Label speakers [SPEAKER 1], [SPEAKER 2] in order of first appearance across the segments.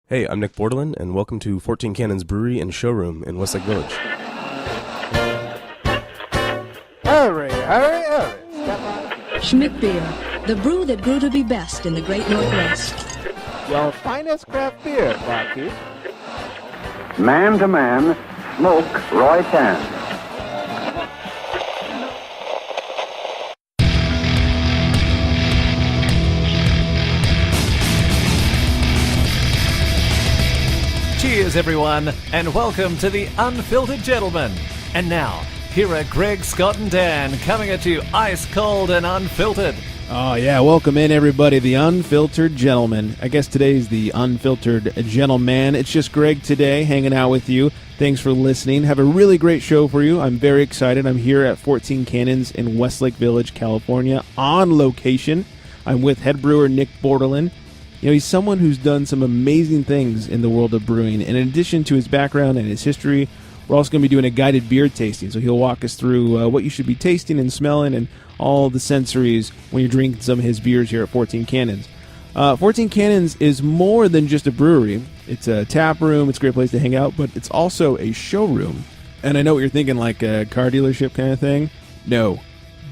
[SPEAKER 1] Hey, I'm Nic Bortolin, and welcome to 14 Cannons Brewery and Showroom in Westlake Village.
[SPEAKER 2] Hurry, hurry, hurry. Step on.
[SPEAKER 3] Schmidt Beer, the brew that grew to be best in the great Northwest.
[SPEAKER 2] Your finest craft beer, barkeep.
[SPEAKER 4] Man to man, smoke Roy Tan.
[SPEAKER 5] Cheers, everyone, and welcome to the Unfiltered Gentleman. And now, here are Greg, Scott, and Dan coming at you ice cold and unfiltered.
[SPEAKER 6] Oh, yeah. Welcome in, everybody. The Unfiltered Gentleman. I guess today's the Unfiltered Gentleman. It's just Greg today hanging out with you. Thanks for listening. Have a really great show for you. I'm very excited. I'm here at 14 Cannons in Westlake Village, California, on location. I'm with head brewer Nic Bortolin. You know, he's someone who's done some amazing things in the world of brewing. And in addition to his background and his history, we're also going to be doing a guided beer tasting. So he'll walk us through what you should be tasting and smelling and all the sensories when you're drinking some of his beers here at 14 Cannons. 14 Cannons is more than just a brewery. It's a tap room. It's a great place to hang out, but it's also a showroom. And I know what you're thinking, like a car dealership kind of thing. No,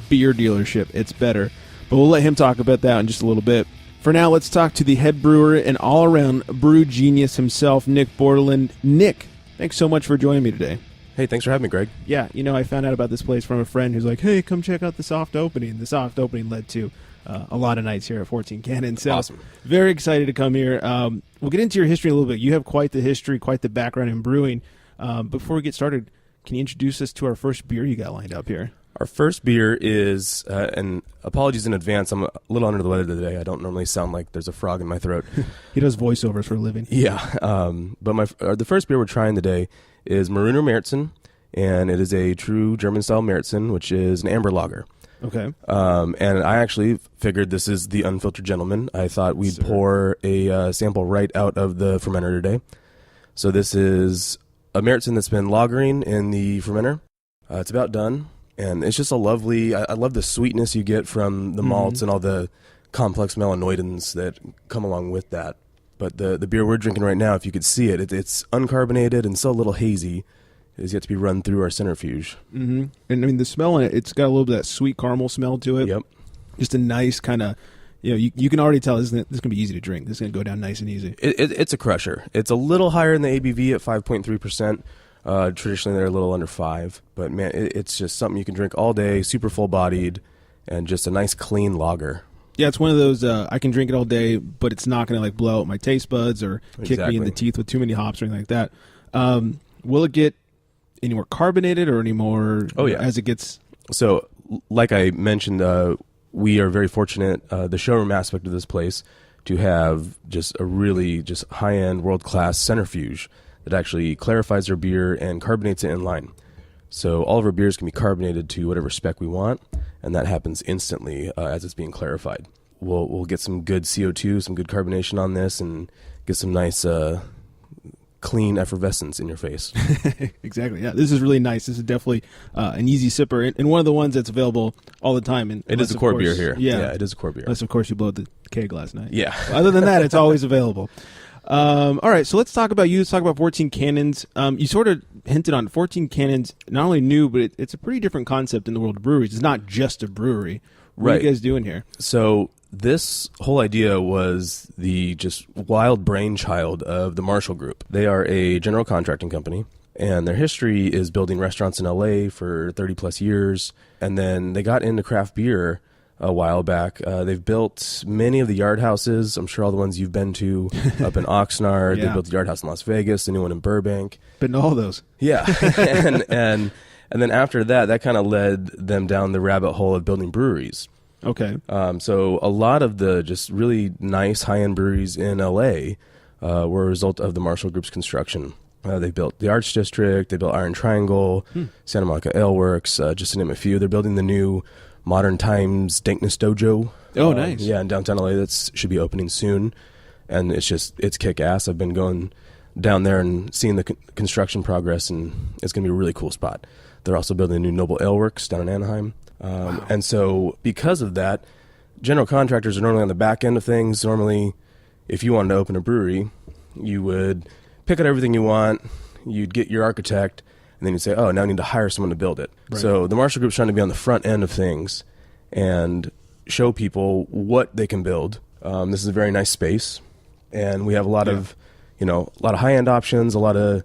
[SPEAKER 6] beer dealership. It's better. But we'll let him talk about that in just a little bit. For now, let's talk to the head brewer and all-around brew genius himself, Nic Bortolin. Nic, thanks so much for joining me today.
[SPEAKER 1] Hey, thanks for having me, Greg.
[SPEAKER 6] Yeah, you know, I found out about this place from a friend who's like, hey, come check out the soft opening. The soft opening led to a lot of nights here at 14 Cannons. So
[SPEAKER 1] Awesome.
[SPEAKER 6] Very excited to come here. We'll get into your history a little bit. You have quite the history, quite the background in brewing. Before we get started, can you introduce us to our first beer you got lined up here?
[SPEAKER 1] Our first beer is, and apologies in advance, I'm a little under the weather today. I don't normally sound like there's a frog in my throat.
[SPEAKER 6] He does voiceovers for a living.
[SPEAKER 1] Yeah, but the first beer we're trying today is Mariner Märzen, and it is a true German-style Märzen, which is an amber lager.
[SPEAKER 6] Okay.
[SPEAKER 1] And I actually figured this is the Unfiltered Gentleman. I thought we'd pour a sample right out of the fermenter today. So this is a Märzen that's been lagering in the fermenter. It's about done. And it's just a lovely, I love the sweetness you get from the malts and all the complex melanoidins that come along with that. But the beer we're drinking right now, if you could see it, it's uncarbonated and still a little hazy. It has yet to be run through our centrifuge.
[SPEAKER 6] Mm-hmm. And I mean, the smell in it, it's got a little bit of that sweet caramel smell to it.
[SPEAKER 1] Yep.
[SPEAKER 6] Just a nice kind of, you know, you can already tell this is going to be easy to drink. This is going to go down nice and easy.
[SPEAKER 1] It's a crusher. It's a little higher in the ABV at 5.3%. Traditionally, they're a little under 5, but man, it's just something you can drink all day, super full-bodied, and just a nice, clean lager.
[SPEAKER 6] Yeah, it's one of those, I can drink it all day, but it's not going to like blow out my taste buds or kick me in the teeth with too many hops or anything like that. Will it get any more carbonated or any more as it gets?
[SPEAKER 1] So, like I mentioned, we are very fortunate, the showroom aspect of this place, to have just a really just high-end, world-class centrifuge that actually clarifies our beer and carbonates it in line. So all of our beers can be carbonated to whatever spec we want, and that happens instantly as it's being clarified. We'll get some good CO2, some good carbonation on this, and get some nice clean effervescence in your face.
[SPEAKER 6] Exactly, yeah. This is really nice. This is definitely an easy sipper, and one of the ones that's available all the time. And
[SPEAKER 1] it is a core beer here.
[SPEAKER 6] Yeah,
[SPEAKER 1] it is a core beer.
[SPEAKER 6] Unless, of course, you blow the keg last night.
[SPEAKER 1] Yeah.
[SPEAKER 6] Other than that, it's always available. All right, so let's talk about you. Let's talk about 14 Cannons. You sort of hinted on 14 Cannons, not only new, but it's a pretty different concept in the world of breweries. It's not just a brewery. What are you guys doing here?
[SPEAKER 1] So this whole idea was the just wild brainchild of the Marshall Group. They are a general contracting company, and their history is building restaurants in LA for 30-plus years, and then they got into craft beer a while back. They've built many of the yard houses. I'm sure all the ones you've been to up in Oxnard.
[SPEAKER 6] Yeah.
[SPEAKER 1] They built the yard house in Las Vegas, the new one in Burbank.
[SPEAKER 6] Been to all those.
[SPEAKER 1] Yeah. and then after that kind of led them down the rabbit hole of building breweries.
[SPEAKER 6] Okay.
[SPEAKER 1] So a lot of the just really nice high-end breweries in LA were a result of the Marshall Group's construction. They built the Arts District. They built Iron Triangle, Santa Monica Ale Works, just to name a few. They're building the new Modern Times Dankness Dojo.
[SPEAKER 6] Oh, nice.
[SPEAKER 1] Yeah, in downtown LA. That should be opening soon. And it's kick-ass. I've been going down there and seeing the construction progress, and it's going to be a really cool spot. They're also building a new Noble Ale Works down in Anaheim. Wow. And so because of that, general contractors are normally on the back end of things. Normally, if you wanted to open a brewery, You would pick out everything you want. You'd get your architect, and then you'd say, oh, now I need to hire someone to build it. Right. So the Marshall Group's trying to be on the front end of things and show people what they can build. This is a very nice space, and we have a lot of, a lot of high-end options, a lot of,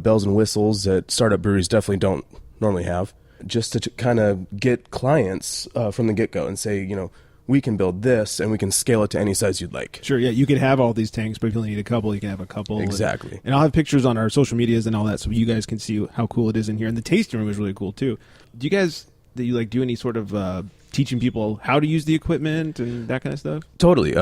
[SPEAKER 1] bells and whistles that startup breweries definitely don't normally have, just to kind of get clients from the get-go and say, we can build this, and we can scale it to any size you'd like.
[SPEAKER 6] Sure, yeah, you could have all these tanks, but if you only need a couple, you can have a couple.
[SPEAKER 1] Exactly.
[SPEAKER 6] And I'll have pictures on our social medias and all that, so you guys can see how cool it is in here. And the tasting room is really cool, too. Do you guys, do any sort of teaching people how to use the equipment and that kind of stuff?
[SPEAKER 1] Totally.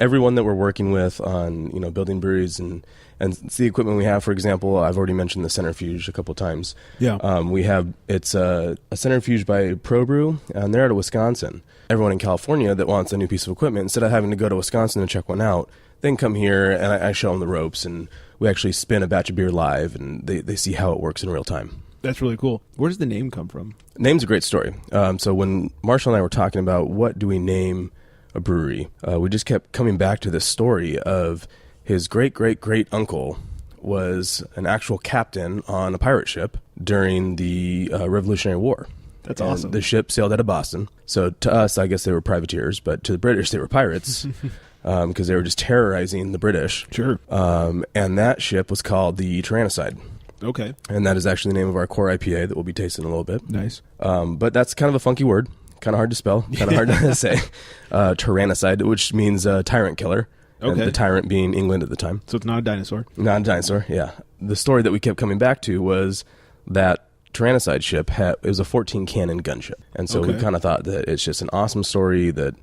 [SPEAKER 1] Everyone that we're working with on, building breweries and the equipment we have, for example, I've already mentioned the centrifuge a couple times.
[SPEAKER 6] Yeah.
[SPEAKER 1] It's a centrifuge by Brew, and they're out of Wisconsin. Everyone in California that wants a new piece of equipment, instead of having to go to Wisconsin to check one out, they can come here and I show them the ropes, and we actually spin a batch of beer live, and they see how it works in real time.
[SPEAKER 6] That's really cool. Where does the name come from?
[SPEAKER 1] Name's a great story. So when Marshall and I were talking about what do we name a brewery, we just kept coming back to this story of his great-great-great-uncle was an actual captain on a pirate ship during the Revolutionary War.
[SPEAKER 6] That's awesome.
[SPEAKER 1] The ship sailed out of Boston. So to us, I guess they were privateers, but to the British, they were pirates because they were just terrorizing the British.
[SPEAKER 6] Sure.
[SPEAKER 1] And that ship was called the Tyrannicide.
[SPEAKER 6] Okay.
[SPEAKER 1] And that is actually the name of our core IPA that we'll be tasting in a little bit.
[SPEAKER 6] Nice.
[SPEAKER 1] But that's kind of a funky word, kind of hard to spell, kind of hard to say. Tyrannicide, which means tyrant killer.
[SPEAKER 6] Okay.
[SPEAKER 1] And the tyrant being England at the time.
[SPEAKER 6] So it's not a dinosaur?
[SPEAKER 1] Not a dinosaur, yeah. The story that we kept coming back to was that Tyrannicide ship, it was a 14-cannon gunship. And so we kind of thought that it's just an awesome story that,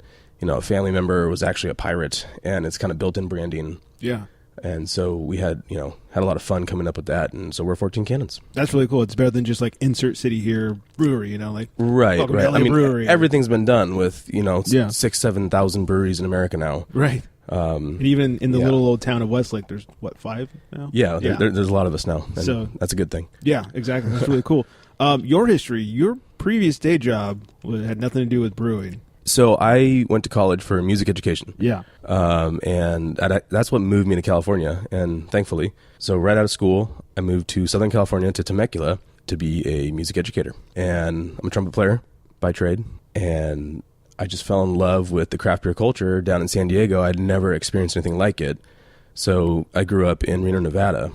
[SPEAKER 1] a family member was actually a pirate, and it's kind of built-in branding.
[SPEAKER 6] Yeah.
[SPEAKER 1] And so we had a lot of fun coming up with that, and so we're 14 Cannons.
[SPEAKER 6] That's really cool. It's better than just like insert city here brewery,
[SPEAKER 1] Right.
[SPEAKER 6] I mean, brewery.
[SPEAKER 1] Everything's been done with 6,000-7,000 breweries in America now.
[SPEAKER 6] Right. And even in the little old town of Westlake, there's 5 now?
[SPEAKER 1] Yeah, there's a lot of us now, and so that's a good thing.
[SPEAKER 6] Yeah, exactly. That's really cool. Your history, your previous day job had nothing to do with brewing.
[SPEAKER 1] So I went to college for music education.
[SPEAKER 6] Yeah.
[SPEAKER 1] And that's what moved me to California, and thankfully. So right out of school, I moved to Southern California, to Temecula, to be a music educator. And I'm a trumpet player by trade, and I just fell in love with the craft beer culture down in San Diego. I'd never experienced anything like it. So I grew up in Reno, Nevada,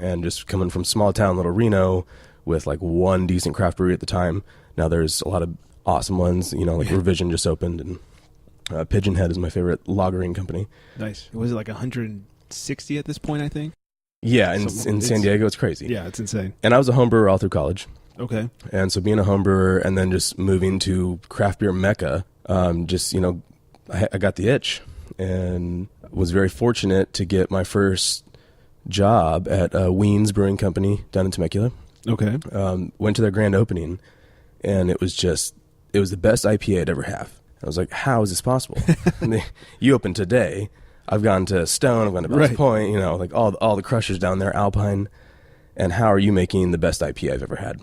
[SPEAKER 1] and just coming from small town, little Reno, with like one decent craft brewery at the time. Now there's a lot of awesome ones, Revision just opened, and Pigeon Head is my favorite lagering company.
[SPEAKER 6] Nice. Was it like 160 at this point, I think?
[SPEAKER 1] Yeah, in San Diego, it's crazy.
[SPEAKER 6] Yeah, it's insane.
[SPEAKER 1] And I was a home brewer all through college.
[SPEAKER 6] Okay.
[SPEAKER 1] And so being a home brewer and then just moving to craft beer mecca, I got the itch, and was very fortunate to get my first job at Ween's Brewing Company down in Temecula.
[SPEAKER 6] Okay.
[SPEAKER 1] Went to their grand opening, and it was the best IPA I'd ever have. I was like, how is this possible? You opened today. I've gone to Stone, I've gone to Bell's Point, like all the crushers down there, Alpine, and how are you making the best IPA I've ever had?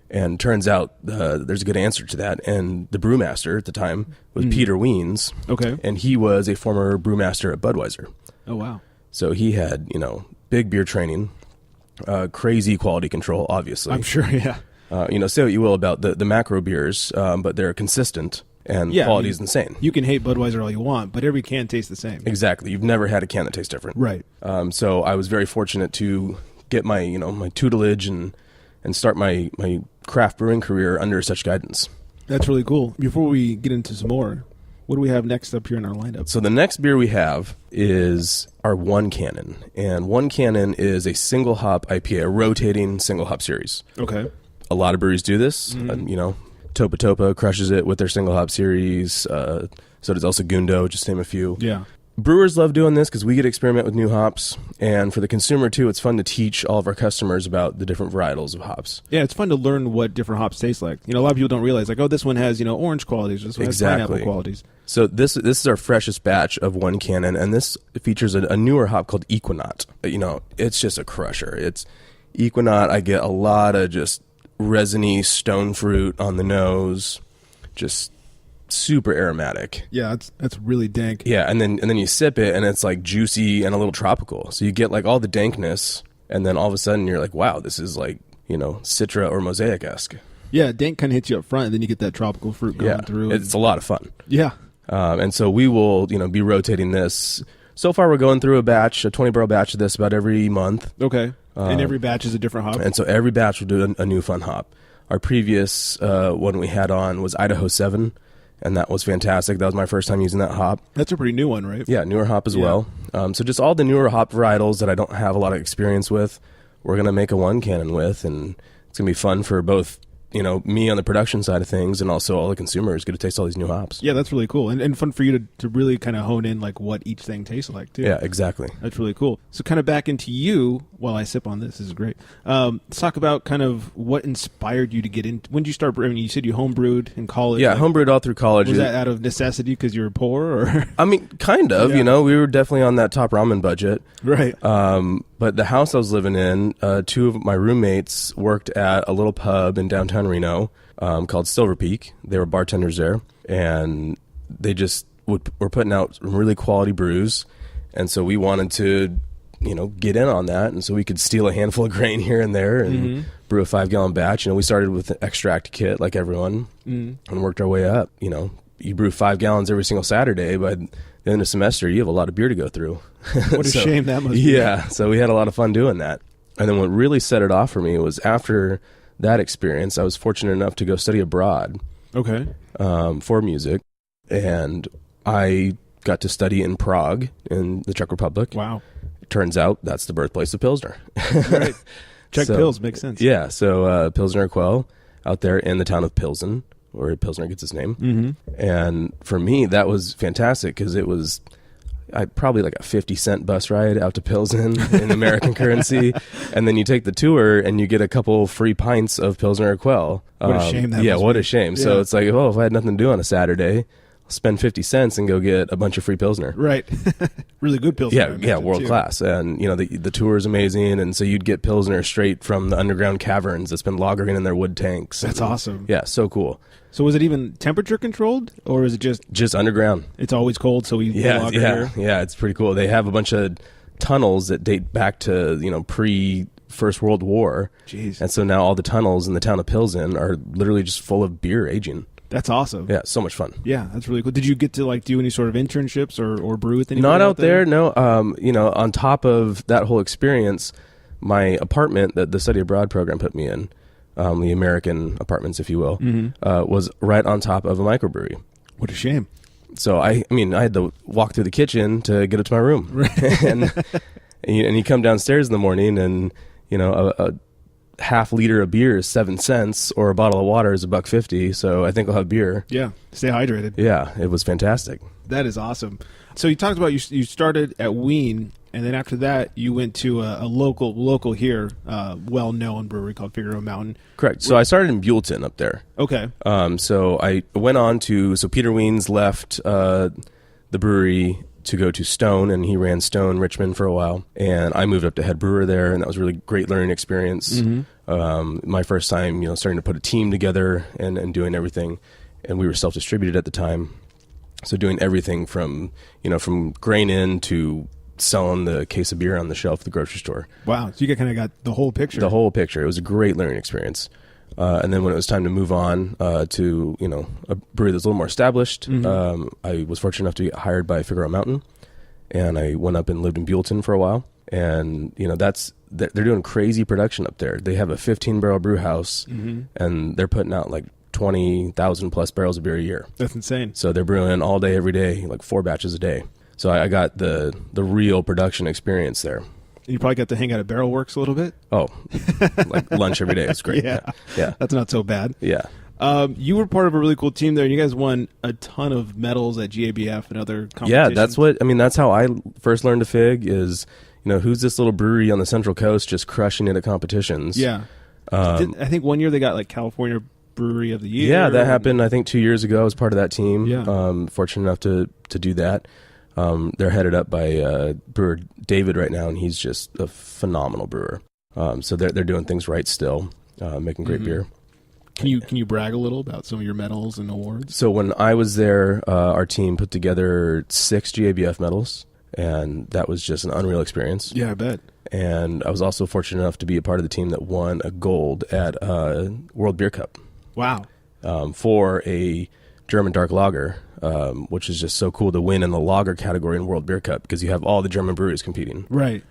[SPEAKER 1] And turns out there's a good answer to that. And the brewmaster at the time was Peter Weens.
[SPEAKER 6] Okay.
[SPEAKER 1] And he was a former brewmaster at Budweiser.
[SPEAKER 6] Oh, wow.
[SPEAKER 1] So he had, big beer training, crazy quality control, obviously.
[SPEAKER 6] I'm sure, yeah.
[SPEAKER 1] Say what you will about the macro beers, but they're consistent, and quality is insane.
[SPEAKER 6] You can hate Budweiser all you want, but every can tastes the same.
[SPEAKER 1] Exactly. You've never had a can that tastes different.
[SPEAKER 6] Right.
[SPEAKER 1] So I was very fortunate to get my, my tutelage and start my craft brewing career under such guidance.
[SPEAKER 6] That's really cool. Before we get into some more, what do we have next up here in our lineup?
[SPEAKER 1] So the next beer we have is our One Cannon. And One Cannon is a single hop IPA, a rotating single hop series.
[SPEAKER 6] Okay.
[SPEAKER 1] A lot of breweries do this. Topa Topa crushes it with their single hop series. So does El Segundo, just to name a few.
[SPEAKER 6] Yeah.
[SPEAKER 1] Brewers love doing this because we get to experiment with new hops. And for the consumer, too, it's fun to teach all of our customers about the different varietals of hops.
[SPEAKER 6] Yeah, it's fun to learn what different hops taste like. A lot of people don't realize, this one has, orange qualities. This one has pineapple qualities.
[SPEAKER 1] So this is our freshest batch of One Cannon, and this features a newer hop called Equinaut. It's just a crusher. It's Equinaut. I get a lot of just resiny stone fruit on the nose, just super aromatic.
[SPEAKER 6] Yeah, that's really dank.
[SPEAKER 1] Yeah, and then you sip it, and it's like juicy and a little tropical. So you get like all the dankness, and then all of a sudden you're like, wow, this is like, Citra or Mosaic-esque.
[SPEAKER 6] Yeah, dank kind of hits you up front, and then you get that tropical fruit going through.
[SPEAKER 1] It's a lot of fun.
[SPEAKER 6] Yeah.
[SPEAKER 1] And so we will, be rotating this. So far, we're going through a 20-barrel batch of this about every month.
[SPEAKER 6] Okay. And every batch is a different hop?
[SPEAKER 1] And so every batch will do a new fun hop. Our previous one we had on was Idaho 7, and that was fantastic. That was my first time using that hop.
[SPEAKER 6] That's a pretty new one, right?
[SPEAKER 1] Yeah, newer hop as well. So just all the newer hop varietals that I don't have a lot of experience with, we're going to make a one cannon with, and it's going to be fun for both me on the production side of things, and also all the consumers get to taste all these new hops.
[SPEAKER 6] Yeah, that's really cool. And fun for you to really kind of hone in like what each thing tastes like, too.
[SPEAKER 1] Yeah, exactly.
[SPEAKER 6] That's really cool. So kind of back into you while I sip on this. This is great. Let's talk about kind of what inspired you to get in. When did you start brewing? You said you homebrewed in college.
[SPEAKER 1] Yeah, homebrewed all through college.
[SPEAKER 6] Was that out of necessity because you were poor? Or?
[SPEAKER 1] I mean, kind of.
[SPEAKER 6] Yeah.
[SPEAKER 1] We were definitely on that top ramen budget.
[SPEAKER 6] Right.
[SPEAKER 1] But the house I was living in, two of my roommates worked at a little pub in downtown Reno called Silver Peak. They were bartenders there, and they just were putting out really quality brews. And so we wanted to, get in on that. And so we could steal a handful of grain here and there and brew a 5-gallon batch. We started with an extract kit like everyone and worked our way up. You brew 5 gallons every single Saturday. By the end of the semester, you have a lot of beer to go through.
[SPEAKER 6] What a shame that must be.
[SPEAKER 1] Yeah, so we had a lot of fun doing that. And then what really set it off for me was after that experience, I was fortunate enough to go study abroad.
[SPEAKER 6] Okay.
[SPEAKER 1] For music. And I got to study in Prague in the Czech Republic.
[SPEAKER 6] Wow.
[SPEAKER 1] It turns out that's the birthplace of Pilsner.
[SPEAKER 6] Right. Czech Pils makes sense.
[SPEAKER 1] Yeah, so Pilsner Quell out there in the town of Pilsen, where Pilsner gets its name. Mm-hmm. And for me, that was fantastic because it was probably like a 50-cent bus ride out to Pilsen in American currency. And then you take the tour and you get a couple free pints of Pilsner Quell.
[SPEAKER 6] What a shame that
[SPEAKER 1] what
[SPEAKER 6] be.
[SPEAKER 1] a shame.
[SPEAKER 6] Yeah.
[SPEAKER 1] So it's like, if I had nothing to do on a Saturday, I'll spend 50 cents and go get a bunch of free Pilsner.
[SPEAKER 6] Right. Really good Pilsner.
[SPEAKER 1] Yeah, world class. And, the tour is amazing. And so you'd get Pilsner straight from the underground caverns that's been lagering in their wood tanks.
[SPEAKER 6] That's awesome.
[SPEAKER 1] Yeah, so cool.
[SPEAKER 6] So was it even temperature controlled, or is it just
[SPEAKER 1] underground?
[SPEAKER 6] It's always cold, so we lager here?
[SPEAKER 1] Yeah, it's pretty cool. They have a bunch of tunnels that date back to, pre First World War.
[SPEAKER 6] Jeez.
[SPEAKER 1] And so now all the tunnels in the town of Pilsen are literally just full of beer aging.
[SPEAKER 6] That's awesome.
[SPEAKER 1] Yeah, so much fun.
[SPEAKER 6] Yeah, that's really cool. Did you get to do any sort of internships or brew with anybody?
[SPEAKER 1] Not out there, no. On top of that whole experience, my apartment that the study abroad program put me in, the American apartments, if you will, was right on top of a microbrewery.
[SPEAKER 6] What a shame.
[SPEAKER 1] So I had to walk through the kitchen to get up to my room. Right. and you come downstairs in the morning and, a half liter of beer is 7 cents, or a bottle of water is $1.50. So I think I'll have beer.
[SPEAKER 6] Yeah. Stay hydrated.
[SPEAKER 1] Yeah. It was fantastic.
[SPEAKER 6] That is awesome. So you talked about you started at Wien, and then after that you went to a local here, well-known brewery called Figaro Mountain.
[SPEAKER 1] Correct. So I started in Buellton up there.
[SPEAKER 6] Okay.
[SPEAKER 1] So I went on to, Peter Wiens left the brewery to go to Stone, and he ran Stone Richmond for a while. And I moved up to head brewer there, and that was a really great learning experience. My first time, starting to put a team together and doing everything. And we were self-distributed at the time. So doing everything from grain in to selling the case of beer on the shelf at the grocery store.
[SPEAKER 6] Wow. So you kind of got the whole picture.
[SPEAKER 1] The whole picture. It was a great learning experience. And then when it was time to move on to a brewery that's a little more established, I was fortunate enough to get hired by Figaro Mountain, and I went up and lived in Buellton for a while. And they're doing crazy production up there. They have a 15-barrel brew house, and they're putting out like 20,000 plus barrels of beer a year.
[SPEAKER 6] That's insane.
[SPEAKER 1] So they're brewing all day, every day, like 4 batches a day. So I got the real production experience there.
[SPEAKER 6] You probably got to hang out at Barrel Works a little bit.
[SPEAKER 1] Oh, like lunch every day. It's great.
[SPEAKER 6] Yeah. That's not so bad.
[SPEAKER 1] Yeah.
[SPEAKER 6] You were part of a really cool team there, and you guys won a ton of medals at GABF and other competitions.
[SPEAKER 1] Yeah, that's how I first learned to fig is, who's this little brewery on the Central Coast just crushing it at competitions.
[SPEAKER 6] Yeah. I think one year they got like California Brewery of the Year.
[SPEAKER 1] Yeah, that happened I think 2 years ago. I was part of that team.
[SPEAKER 6] Yeah.
[SPEAKER 1] Fortunate enough to do that. They're headed up by brewer David right now, and he's just a phenomenal brewer. So they're doing things right still, making great beer.
[SPEAKER 6] Can you brag a little about some of your medals and awards?
[SPEAKER 1] So when I was there, our team put together 6 GABF medals, and that was just an unreal experience.
[SPEAKER 6] Yeah, I bet.
[SPEAKER 1] And I was also fortunate enough to be a part of the team that won a gold at World Beer Cup.
[SPEAKER 6] Wow.
[SPEAKER 1] For a German dark lager, which is just so cool to win in the lager category in World Beer Cup because you have all the German breweries competing.
[SPEAKER 6] Right.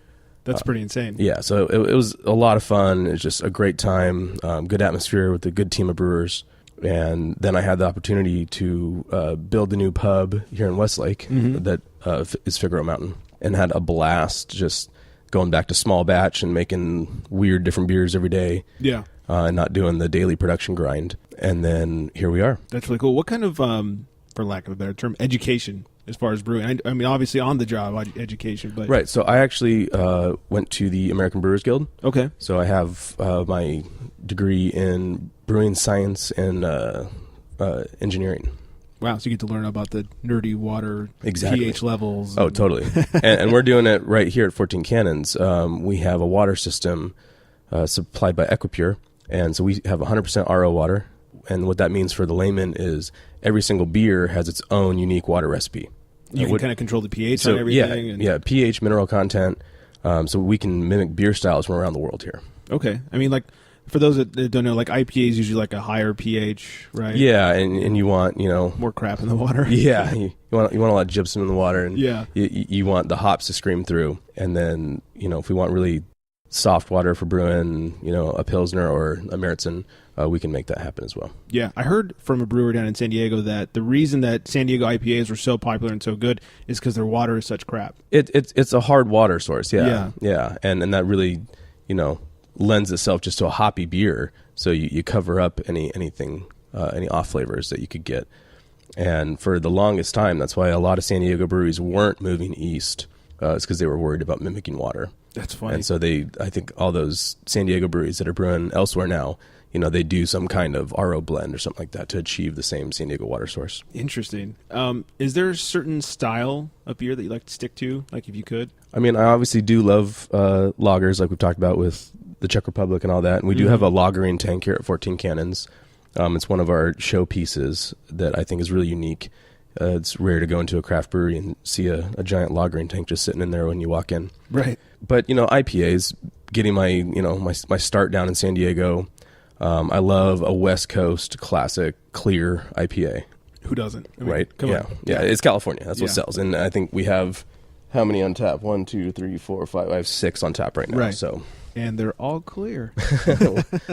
[SPEAKER 6] That's pretty insane.
[SPEAKER 1] Yeah, so it was a lot of fun. It was just a great time, good atmosphere with a good team of brewers. And then I had the opportunity to build a new pub here in Westlake that is Figaro Mountain, and had a blast just going back to small batch and making weird different beers every day.
[SPEAKER 6] Yeah.
[SPEAKER 1] And not doing the daily production grind. And then here we are.
[SPEAKER 6] That's really cool. What kind of, for lack of a better term, education as far as brewing? I mean, obviously on the job education, but
[SPEAKER 1] Right. So I actually went to the American Brewers Guild.
[SPEAKER 6] Okay.
[SPEAKER 1] So I have my degree in brewing science and engineering.
[SPEAKER 6] Wow, so you get to learn about the nerdy water
[SPEAKER 1] Exactly.
[SPEAKER 6] pH levels.
[SPEAKER 1] Oh, totally. and we're doing it right here at 14 Cannons. We have a water system supplied by Equipure, and so we have 100% RO water. And what that means for the layman is every single beer has its own unique water recipe.
[SPEAKER 6] You can kind of control the pH on everything.
[SPEAKER 1] Yeah, pH, mineral content. So we can mimic beer styles from around the world here.
[SPEAKER 6] Okay. I mean, like, for those that don't know, like, IPA is usually like a higher pH, right?
[SPEAKER 1] Yeah, and you want,
[SPEAKER 6] more crap in the water.
[SPEAKER 1] Yeah, you want a lot of gypsum in the water, and
[SPEAKER 6] Yeah.
[SPEAKER 1] you want the hops to scream through. And then, if we want really soft water for brewing, a Pilsner or a Märzen, we can make that happen as well.
[SPEAKER 6] Yeah, I heard from a brewer down in San Diego that the reason that San Diego IPAs were so popular and so good is because their water is such crap.
[SPEAKER 1] It's a hard water source,
[SPEAKER 6] Yeah.
[SPEAKER 1] yeah, and that really, lends itself just to a hoppy beer. So you cover up anything, any off flavors that you could get. And for the longest time, that's why a lot of San Diego breweries weren't moving east. It's because they were worried about mimicking water.
[SPEAKER 6] That's funny.
[SPEAKER 1] And so I think all those San Diego breweries that are brewing elsewhere now, they do some kind of RO blend or something like that to achieve the same San Diego water source.
[SPEAKER 6] Interesting. Is there a certain style of beer that you like to stick to, like if you could?
[SPEAKER 1] I mean, I obviously do love lagers, like we've talked about with the Czech Republic and all that. And we do have a lagering tank here at 14 Cannons. It's one of our showpieces that I think is really unique. It's rare to go into a craft brewery and see a giant lagering tank just sitting in there when you walk in.
[SPEAKER 6] Right.
[SPEAKER 1] But, IPAs, getting my, my start down in San Diego. I love a West Coast classic clear IPA.
[SPEAKER 6] Who doesn't? I mean,
[SPEAKER 1] Right?
[SPEAKER 6] Come
[SPEAKER 1] Yeah.
[SPEAKER 6] on.
[SPEAKER 1] Yeah, it's California. That's what
[SPEAKER 6] Yeah.
[SPEAKER 1] sells. And I think we have, how many on tap? 1, 2, 3, 4, 5. I have 6 on tap right now.
[SPEAKER 6] Right.
[SPEAKER 1] So
[SPEAKER 6] And they're all clear.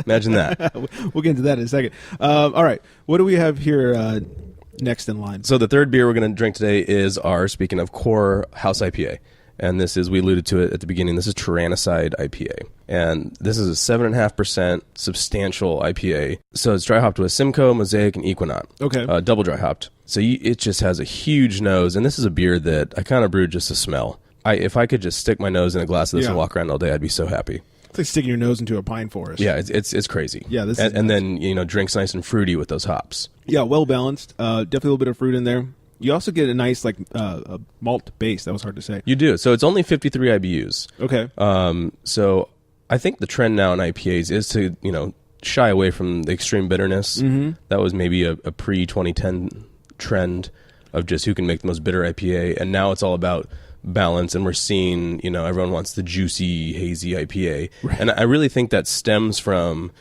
[SPEAKER 1] imagine that.
[SPEAKER 6] We'll get into that in a second. All right. What do we have here next in line?
[SPEAKER 1] So the third beer we're going to drink today is our, speaking of, core house IPA. And this is, we alluded to it at the beginning, this is Tyrannicide IPA. And this is a 7.5% substantial IPA. So it's dry hopped with Simcoe, Mosaic, and Equinox.
[SPEAKER 6] Okay.
[SPEAKER 1] Double dry hopped. So it just has a huge nose. And this is a beer that I kind of brewed just to smell. If I could just stick my nose in a glass of this
[SPEAKER 6] Yeah.
[SPEAKER 1] and walk around all day, I'd be so happy.
[SPEAKER 6] It's like sticking your nose into a pine forest.
[SPEAKER 1] Yeah, it's crazy.
[SPEAKER 6] Yeah, this
[SPEAKER 1] and,
[SPEAKER 6] is
[SPEAKER 1] and then drinks nice and fruity with those hops.
[SPEAKER 6] Yeah, well balanced. Definitely a little bit of fruit in there. You also get a nice a malt base. That was hard to say.
[SPEAKER 1] You do. So it's only 53 IBUs.
[SPEAKER 6] Okay.
[SPEAKER 1] So I think the trend now in IPAs is to shy away from the extreme bitterness. Mm-hmm. That was maybe a pre-2010 trend of just who can make the most bitter IPA, and now it's all about balance, and we're seeing everyone wants the juicy, hazy IPA. Right. And I really think that stems from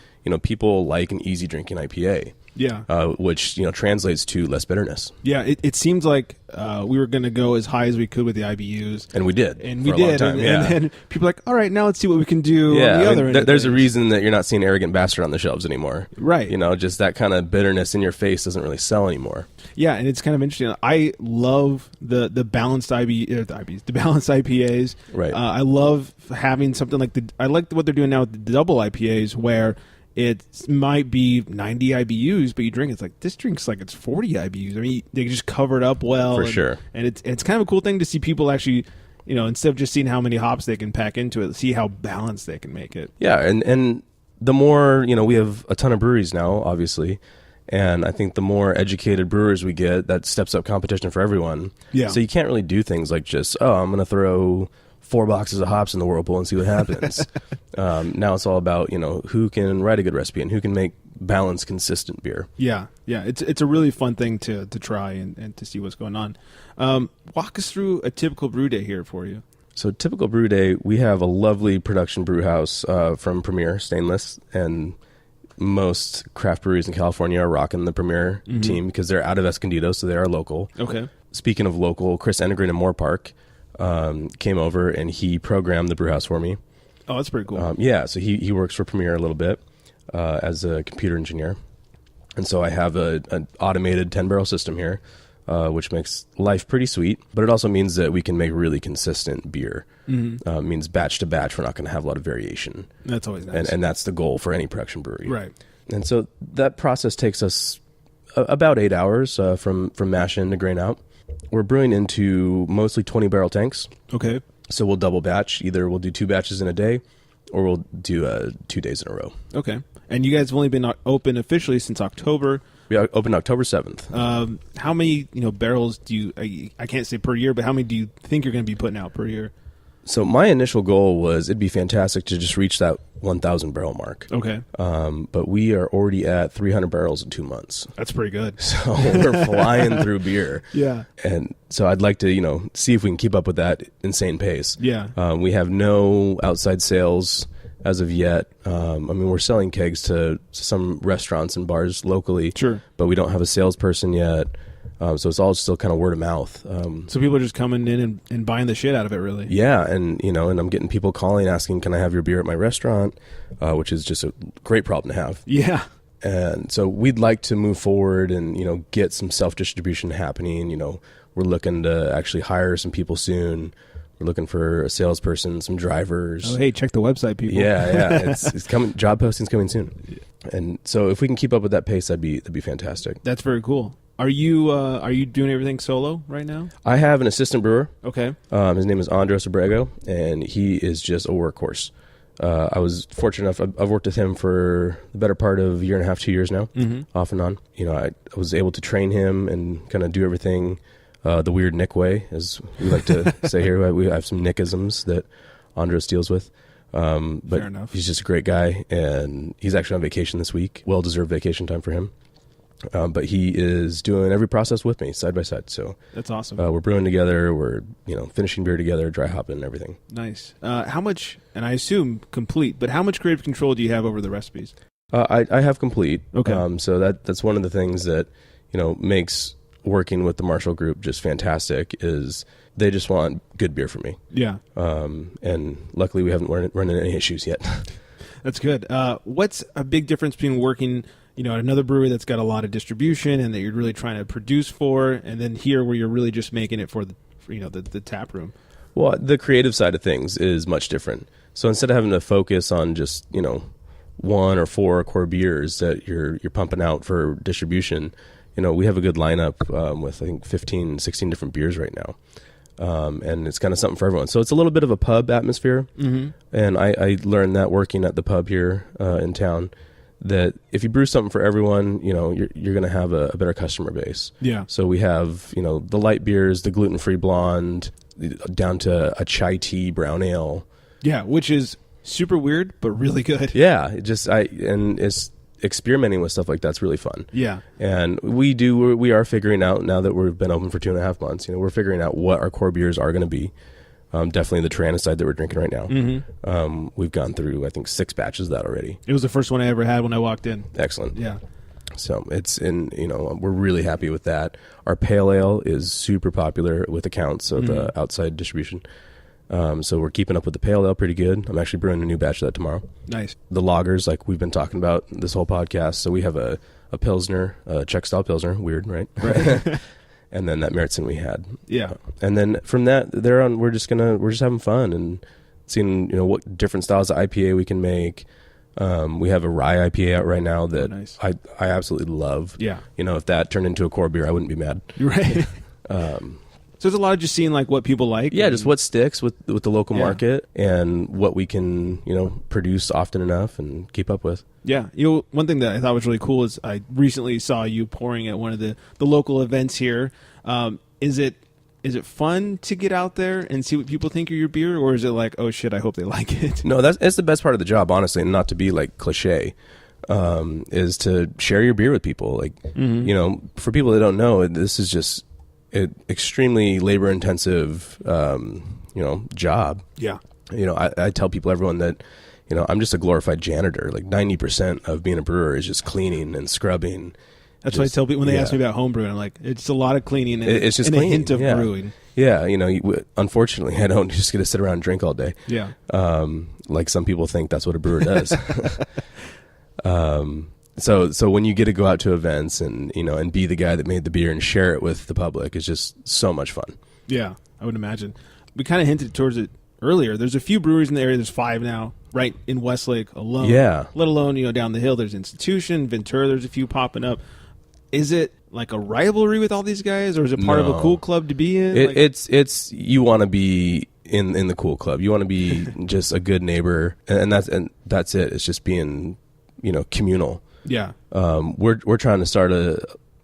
[SPEAKER 1] people like an easy drinking IPA.
[SPEAKER 6] Yeah.
[SPEAKER 1] Which translates to less bitterness.
[SPEAKER 6] Yeah, it seems like we were going to go as high as we could with the IBUs.
[SPEAKER 1] And we did.
[SPEAKER 6] And we
[SPEAKER 1] for a long
[SPEAKER 6] did.
[SPEAKER 1] time.
[SPEAKER 6] And then people are like, all right, now let's see what we can do
[SPEAKER 1] Yeah,
[SPEAKER 6] on the other end. of
[SPEAKER 1] there's a
[SPEAKER 6] things.
[SPEAKER 1] reason that you're not seeing Arrogant Bastard on the shelves anymore.
[SPEAKER 6] Right.
[SPEAKER 1] Just that kind of bitterness in your face doesn't really sell anymore.
[SPEAKER 6] Yeah, and it's kind of interesting. I love the balanced the balanced IPAs.
[SPEAKER 1] Right.
[SPEAKER 6] I love having something like I like what they're doing now with the double IPAs, where it might be 90 IBUs, but you drink it's like this drink's like it's 40 IBUs. I mean, they just cover it up well.
[SPEAKER 1] For sure.
[SPEAKER 6] And it's kind of a cool thing to see people actually, instead of just seeing how many hops they can pack into it, see how balanced they can make it.
[SPEAKER 1] Yeah, and the more we have a ton of breweries now, obviously. And I think the more educated brewers we get, that steps up competition for everyone.
[SPEAKER 6] Yeah.
[SPEAKER 1] So you can't really do things like just, I'm going to throw 4 boxes of hops in the whirlpool and see what happens. Now it's all about, who can write a good recipe and who can make balanced, consistent beer.
[SPEAKER 6] Yeah. It's a really fun thing to try and to see what's going on. Walk us through a typical brew day here for you.
[SPEAKER 1] So typical brew day, we have a lovely production brew house from Premier Stainless, and most craft breweries in California are rocking the Premier team because they're out of Escondido, so they are local.
[SPEAKER 6] Okay.
[SPEAKER 1] Speaking of local, Chris Enegren in Moore Park came over and he programmed the brew house for me.
[SPEAKER 6] Oh, that's pretty cool.
[SPEAKER 1] So he works for Premier a little bit as a computer engineer. And so I have an automated 10-barrel system here, which makes life pretty sweet. But it also means that we can make really consistent beer. Means batch to batch, we're not going to have a lot of variation.
[SPEAKER 6] That's always nice.
[SPEAKER 1] And that's the goal for any production brewery.
[SPEAKER 6] Right.
[SPEAKER 1] And so that process takes us about 8 hours from mash in to grain out. We're brewing into mostly 20-barrel tanks.
[SPEAKER 6] Okay.
[SPEAKER 1] So we'll double batch. Either we'll do 2 batches in a day, or we'll do 2 days in a row.
[SPEAKER 6] Okay. And you guys have only been open officially since October.
[SPEAKER 1] We opened October 7th.
[SPEAKER 6] How many barrels do you? I can't say per year, but how many do you think you're going to be putting out per year?
[SPEAKER 1] So my initial goal was it'd be fantastic to just reach that 1,000 barrel mark.
[SPEAKER 6] Okay.
[SPEAKER 1] But we are already at 300 barrels in 2 months.
[SPEAKER 6] That's pretty good.
[SPEAKER 1] So we're flying through beer.
[SPEAKER 6] Yeah.
[SPEAKER 1] And so I'd like to, see if we can keep up with that insane pace.
[SPEAKER 6] Yeah.
[SPEAKER 1] We have no outside sales as of yet. We're selling kegs to some restaurants and bars locally.
[SPEAKER 6] Sure.
[SPEAKER 1] But we don't have a salesperson yet. So it's all still kind of word of mouth.
[SPEAKER 6] So people are just coming in and buying the shit out of it, really.
[SPEAKER 1] Yeah, and and I'm getting people calling, asking, "Can I have your beer at my restaurant?" Which is just a great problem to have.
[SPEAKER 6] Yeah.
[SPEAKER 1] And so we'd like to move forward and get some self-distribution happening. We're looking to actually hire some people soon. We're looking for a salesperson, some drivers.
[SPEAKER 6] Oh, hey, check the website, people.
[SPEAKER 1] Yeah, it's coming. Job posting's coming soon. And so if we can keep up with that pace, that'd be fantastic.
[SPEAKER 6] That's very cool. Are you doing everything solo right now?
[SPEAKER 1] I have an assistant brewer.
[SPEAKER 6] Okay.
[SPEAKER 1] His name is Andres Abrego, and he is just a workhorse. I was fortunate enough. I've worked with him for the better part of a year and a half, 2 years now, off and on. I was able to train him and kind of do everything the weird Nic way, as we like to say here. We have some Nicisms that Andres deals with. But
[SPEAKER 6] Fair enough.
[SPEAKER 1] He's just a great guy, and he's actually on vacation this week. Well-deserved vacation time for him. But he is doing every process with me, side by side. So
[SPEAKER 6] that's awesome.
[SPEAKER 1] We're brewing together. We're finishing beer together, dry hopping, and everything.
[SPEAKER 6] Nice. How much? And I assume complete. But how much creative control do you have over the recipes?
[SPEAKER 1] I have complete.
[SPEAKER 6] Okay.
[SPEAKER 1] So that's one of the things that makes working with the Marshall Group just fantastic. Is they just want good beer from me.
[SPEAKER 6] Yeah.
[SPEAKER 1] And luckily we haven't run into any issues yet.
[SPEAKER 6] That's good. What's a big difference between working at another brewery that's got a lot of distribution and that you're really trying to produce for, and then here where you're really just making it for the tap room?
[SPEAKER 1] Well, the creative side of things is much different. So instead of having to focus on just, 1 or 4 core beers that you're pumping out for distribution, we have a good lineup with, I think, 15, 16 different beers right now. And it's kind of something for everyone. So it's a little bit of a pub atmosphere. Mm-hmm. And I learned that working at the pub here in town, that if you brew something for everyone, you're going to have a better customer base.
[SPEAKER 6] Yeah.
[SPEAKER 1] So we have, the light beers, the gluten-free blonde, down to a chai tea brown ale.
[SPEAKER 6] Yeah, which is super weird, but really good.
[SPEAKER 1] Yeah. And it's experimenting with stuff like that's really fun.
[SPEAKER 6] Yeah.
[SPEAKER 1] And we are figuring out, now that we've been open for 2.5 months, we're figuring out what our core beers are going to be. Definitely the Tyrannicide that we're drinking right now. Mm-hmm. We've gone through, I think, 6 batches of that already.
[SPEAKER 6] It was the first one I ever had when I walked in.
[SPEAKER 1] Excellent.
[SPEAKER 6] Yeah.
[SPEAKER 1] So it's we're really happy with that. Our pale ale is super popular with accounts of the outside distribution. So we're keeping up with the pale ale pretty good. I'm actually brewing a new batch of that tomorrow.
[SPEAKER 6] Nice.
[SPEAKER 1] The lagers, like we've been talking about this whole podcast. So we have a Pilsner, a Czech style Pilsner. Weird, right?
[SPEAKER 6] Right.
[SPEAKER 1] And then that Märzen we had.
[SPEAKER 6] Yeah.
[SPEAKER 1] And then from that there on, we're just having fun and seeing, what different styles of IPA we can make. We have a rye IPA out right now that
[SPEAKER 6] nice.
[SPEAKER 1] I absolutely love.
[SPEAKER 6] Yeah.
[SPEAKER 1] If that turned into a core beer, I wouldn't be mad.
[SPEAKER 6] Right. So there's a lot of just seeing like what people like.
[SPEAKER 1] Yeah, just what sticks with the local market and what we can, produce often enough and keep up with.
[SPEAKER 6] Yeah. One thing that I thought was really cool is I recently saw you pouring at one of the local events here. Is it fun to get out there and see what people think of your beer, or is it like, oh shit, I hope they like it?
[SPEAKER 1] No, it's the best part of the job, honestly, and not to be like cliche. is to share your beer with people. Like, you know, for people that don't know, this is just an extremely labor intensive, you know, job.
[SPEAKER 6] Yeah.
[SPEAKER 1] You know, I tell everyone that, you know, I'm just a glorified janitor. Like 90% of being a brewer is just cleaning and scrubbing.
[SPEAKER 6] That's what I tell people when they ask me about home brewing. I'm like, it's a lot of cleaning and,
[SPEAKER 1] it's just
[SPEAKER 6] and
[SPEAKER 1] cleaning.
[SPEAKER 6] a hint of brewing.
[SPEAKER 1] Yeah, you know, unfortunately, I don't just get to sit around and drink all day.
[SPEAKER 6] Yeah.
[SPEAKER 1] Like some people think that's what a brewer does. So when you get to go out to events and, you know, and be the guy that made the beer and share it with the public, it's just so much fun.
[SPEAKER 6] Yeah, I would imagine. We kind of hinted towards it earlier. There's a few breweries in the area. There's 5 now, right in Westlake alone.
[SPEAKER 1] Yeah.
[SPEAKER 6] Let alone, you know, down the hill, there's Institution, Ventura, there's a few popping up. Is it like a rivalry with all these guys, or is it part of a cool club to be in?
[SPEAKER 1] It's you want to be in the cool club. You want to be just a good neighbor, and that's it. It's just being, you know, communal.
[SPEAKER 6] Yeah.
[SPEAKER 1] We're trying to start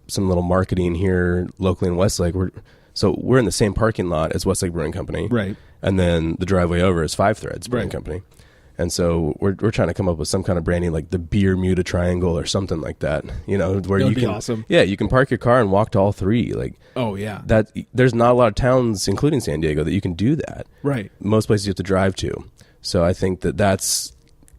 [SPEAKER 1] some little marketing here locally in Westlake. We're in the same parking lot as Westlake Brewing Company,
[SPEAKER 6] right?
[SPEAKER 1] And then the driveway over is Five Threads Brewing Company. And so we're trying to come up with some kind of branding, like the Bermuda Triangle or something like that. You know, where
[SPEAKER 6] That'd
[SPEAKER 1] you
[SPEAKER 6] be
[SPEAKER 1] can,
[SPEAKER 6] awesome.
[SPEAKER 1] Yeah, you can park your car and walk to all 3. Like,
[SPEAKER 6] oh yeah,
[SPEAKER 1] that there's not a lot of towns, including San Diego, that you can do that.
[SPEAKER 6] Right.
[SPEAKER 1] Most places you have to drive to. So I think that's,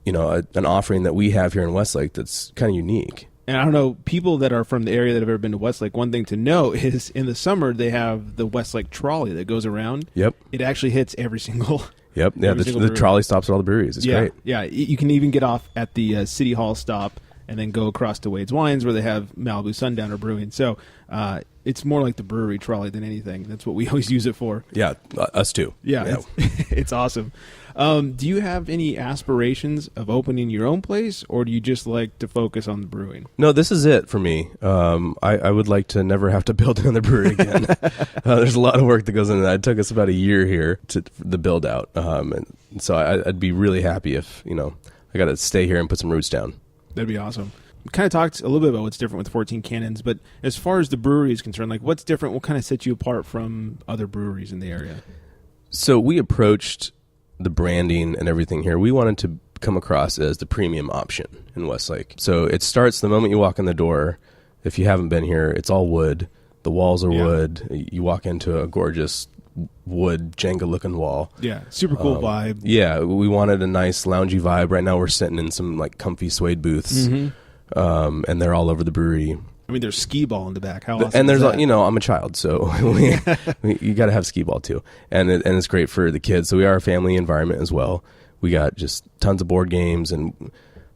[SPEAKER 1] you know, an offering that we have here in Westlake that's kind of unique.
[SPEAKER 6] And I don't know, people that are from the area that have ever been to Westlake, one thing to know is in the summer they have the Westlake trolley that goes around.
[SPEAKER 1] Yep.
[SPEAKER 6] It actually hits every single.
[SPEAKER 1] Yep. Yeah. The trolley stops at all the breweries. It's great.
[SPEAKER 6] Yeah. You can even get off at the City Hall stop and then go across to Wade's Wines where they have Malibu Sundowner Brewing. So it's more like the brewery trolley than anything. That's what we always use it for.
[SPEAKER 1] Yeah. Us too.
[SPEAKER 6] Yeah. It's awesome. Do you have any aspirations of opening your own place, or do you just like to focus on the brewing?
[SPEAKER 1] No, this is it for me. I would like to never have to build another brewery again. There's a lot of work that goes into that. It took us about a year here to the build out. And so I'd be really happy if, you know, I got to stay here and put some roots down.
[SPEAKER 6] That'd be awesome. We kind of talked a little bit about what's different with 14 Cannons, but as far as the brewery is concerned, like what's different? What kind of sets you apart from other breweries in the area?
[SPEAKER 1] So we approached the branding and everything here. We wanted to come across as the premium option in Westlake. So it starts the moment you walk in the door. If you haven't been here, it's all wood. The walls are wood. You walk into a gorgeous wood Jenga looking wall.
[SPEAKER 6] Yeah, super cool vibe.
[SPEAKER 1] Yeah, we wanted a nice loungy vibe. Right now we're sitting in some like comfy suede booths, and they're all over the brewery.
[SPEAKER 6] I mean, there's skee ball in the back. How awesome
[SPEAKER 1] and there's
[SPEAKER 6] is that?
[SPEAKER 1] You know, I'm a child, so you got to have skee ball too, and it's great for the kids. So we are a family environment as well. We got just tons of board games and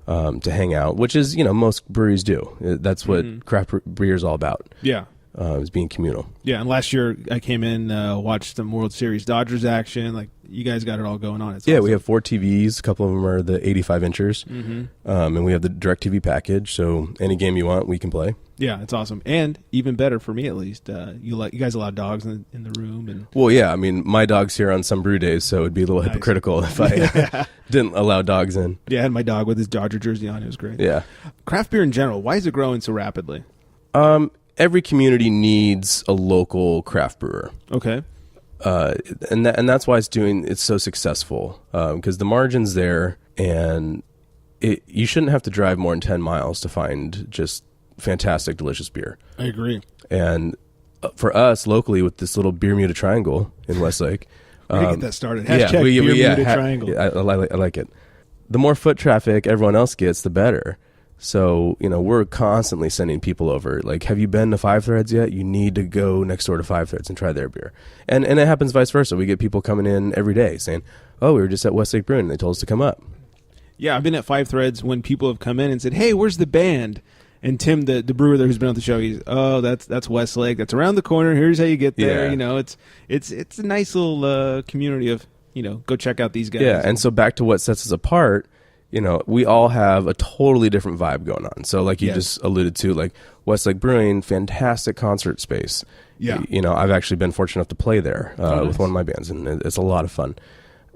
[SPEAKER 1] to hang out, which is, you know, most breweries do. That's what craft beer is all about.
[SPEAKER 6] Yeah.
[SPEAKER 1] Is being communal.
[SPEAKER 6] Yeah, and last year I came in, watched some World Series Dodgers action. Like, you guys got it all going on. It's awesome.
[SPEAKER 1] We have 4 TVs. A couple of them are the 85-inchers. And we have the DirecTV package, so any game you want, we can play.
[SPEAKER 6] Yeah, it's awesome. And even better, for me at least, you guys allow dogs in the room. And
[SPEAKER 1] well, yeah, I mean, my dog's here on some brew days, so it would be a little hypocritical if I didn't allow dogs in.
[SPEAKER 6] Yeah, I had my dog with his Dodger jersey on. It was great.
[SPEAKER 1] Yeah.
[SPEAKER 6] Craft beer in general, why is it growing so rapidly?
[SPEAKER 1] Every community needs a local craft brewer.
[SPEAKER 6] Okay.
[SPEAKER 1] And that's why it's so successful, because the margin's there, and you shouldn't have to drive more than 10 miles to find just fantastic, delicious beer.
[SPEAKER 6] I agree.
[SPEAKER 1] And for us locally, with this little Bermuda Triangle in Westlake,
[SPEAKER 6] we're gonna get that started. Hashtag Bermuda Triangle.
[SPEAKER 1] I like it. The more foot traffic everyone else gets, the better. So, you know, we're constantly sending people over. Like, have you been to Five Threads yet? You need to go next door to Five Threads and try their beer. And it happens vice versa. We get people coming in every day saying, oh, we were just at Westlake Brewing and they told us to come up.
[SPEAKER 6] Yeah, I've been at Five Threads when people have come in and said, hey, where's the band? And Tim, the brewer there who's been on the show, he's, oh, that's Westlake. That's around the corner. Here's how you get there.
[SPEAKER 1] Yeah.
[SPEAKER 6] You know, it's a nice little community of, you know, go check out these guys.
[SPEAKER 1] Yeah, and so back to what sets us apart, you know, we all have a totally different vibe going on. So like you just alluded to, like Westlake Brewing, fantastic concert space.
[SPEAKER 6] Yeah.
[SPEAKER 1] You know, I've actually been fortunate enough to play there with one of my bands, and it's a lot of fun.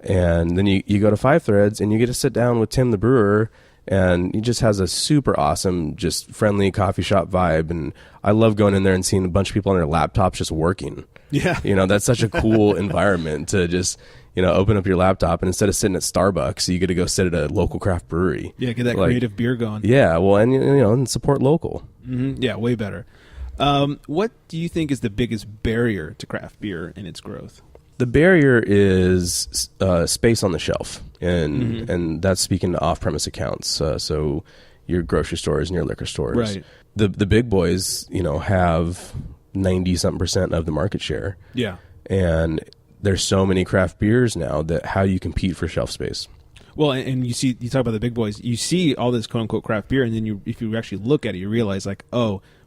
[SPEAKER 1] And then you go to Five Threads, and you get to sit down with Tim the brewer And he just has a super awesome, just friendly coffee shop vibe. And I love going in there and seeing a bunch of people on their laptops just working.
[SPEAKER 6] Yeah.
[SPEAKER 1] That's such a cool environment to just, open up your laptop, and instead of sitting at Starbucks, you get to go sit at a local craft brewery.
[SPEAKER 6] Yeah, get that creative beer going.
[SPEAKER 1] Yeah, well, and, and support local.
[SPEAKER 6] Mm-hmm. Yeah, way better. What do you think is the biggest barrier to craft beer and its growth?
[SPEAKER 1] The barrier is space on the shelf, and that's speaking to off-premise accounts. So your grocery stores and your liquor stores.
[SPEAKER 6] Right.
[SPEAKER 1] The big boys, have 90-something% of the market share.
[SPEAKER 6] Yeah.
[SPEAKER 1] And there's so many craft beers now that how do you compete for shelf space?
[SPEAKER 6] Well, and you talk about the big boys. You see all this quote unquote craft beer, and then if you actually look at it, you realize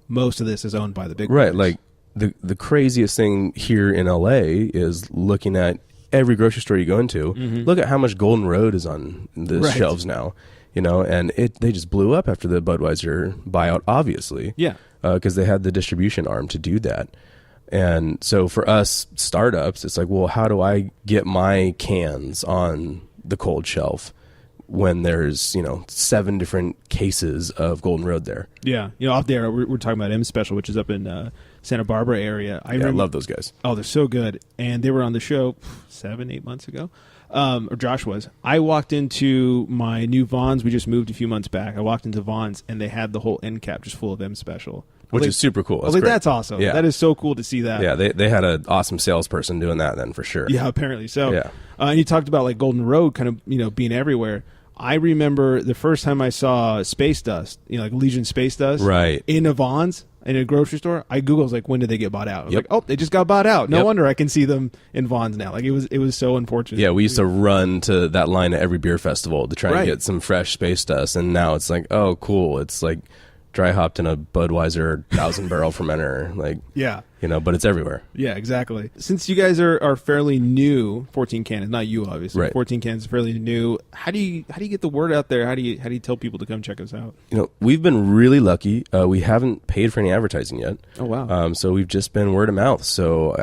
[SPEAKER 6] most of this is owned by the big boys.
[SPEAKER 1] Right. Like the craziest thing here in LA is looking at every grocery store you go into. Look at how much Golden Road is on the shelves now. And they just blew up after the Budweiser buyout, obviously.
[SPEAKER 6] Yeah.
[SPEAKER 1] Because they had the distribution arm to do that. And so for us startups, it's like, well, how do I get my cans on the cold shelf when there's, 7 different cases of Golden Road there?
[SPEAKER 6] Yeah. Out there, we're talking about M Special, which is up in Santa Barbara area. I
[SPEAKER 1] love those guys.
[SPEAKER 6] Oh, they're so good. And they were on the show 7-8 months ago. Or Josh was. I walked into my new Vons. We just moved a few months back. I walked into Vons, and they had the whole end cap just full of M Special.
[SPEAKER 1] Which is super cool.
[SPEAKER 6] I was like, that's awesome.
[SPEAKER 1] Yeah.
[SPEAKER 6] That is so cool to see that.
[SPEAKER 1] Yeah, they had an awesome salesperson doing that then for sure.
[SPEAKER 6] Yeah, apparently so.
[SPEAKER 1] Yeah.
[SPEAKER 6] And you talked about like Golden Road kind of, being everywhere. I remember the first time I saw Space Dust, like Legion Space Dust.
[SPEAKER 1] Right.
[SPEAKER 6] In a Vons, in a grocery store. I Googled, like, when did they get bought out? I was
[SPEAKER 1] Yep.
[SPEAKER 6] like, oh, they just got bought out. No
[SPEAKER 1] Yep.
[SPEAKER 6] wonder I can see them in Vons now. Like, it was so unfortunate.
[SPEAKER 1] Yeah, we used to run to that line at every beer festival to try and get some fresh Space Dust. And now it's like, oh, cool. It's like dry hopped in a Budweiser 1,000-barrel fermenter. Like,
[SPEAKER 6] Yeah.
[SPEAKER 1] but it's everywhere.
[SPEAKER 6] Yeah, exactly. Since you guys are fairly new, 14 Cannons, not you obviously.
[SPEAKER 1] Right.
[SPEAKER 6] 14 Cannons is fairly new. How do you get the word out there? How do you tell people to come check us out?
[SPEAKER 1] We've been really lucky. We haven't paid for any advertising yet.
[SPEAKER 6] Oh wow.
[SPEAKER 1] So we've just been word of mouth. So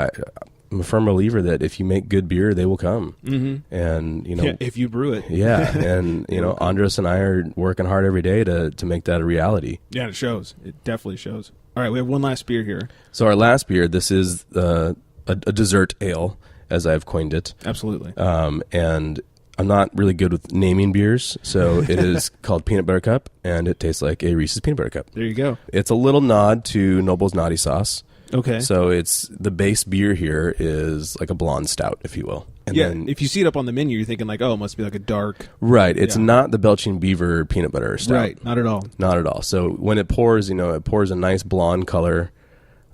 [SPEAKER 1] I'm a firm believer that if you make good beer, they will come. Mm-hmm. And
[SPEAKER 6] if you brew it.
[SPEAKER 1] Yeah, and Andres and I are working hard every day to make that a reality.
[SPEAKER 6] Yeah, it shows. It definitely shows. All right, we have one last beer here.
[SPEAKER 1] So our last beer, this is a dessert ale, as I've coined it.
[SPEAKER 6] Absolutely.
[SPEAKER 1] And I'm not really good with naming beers, so it is called Peanut Butter Cup, and it tastes like a Reese's Peanut Butter Cup.
[SPEAKER 6] There you go.
[SPEAKER 1] It's a little nod to Noble's Naughty Sauce.
[SPEAKER 6] Okay.
[SPEAKER 1] So it's the base beer here is like a blonde stout, if you will. And then,
[SPEAKER 6] if you see it up on the menu, you're thinking like, oh, it must be like a dark.
[SPEAKER 1] Right. It's not the Belching Beaver peanut butter stout.
[SPEAKER 6] Right. Not at all.
[SPEAKER 1] Not at all. So when it pours, it pours a nice blonde color.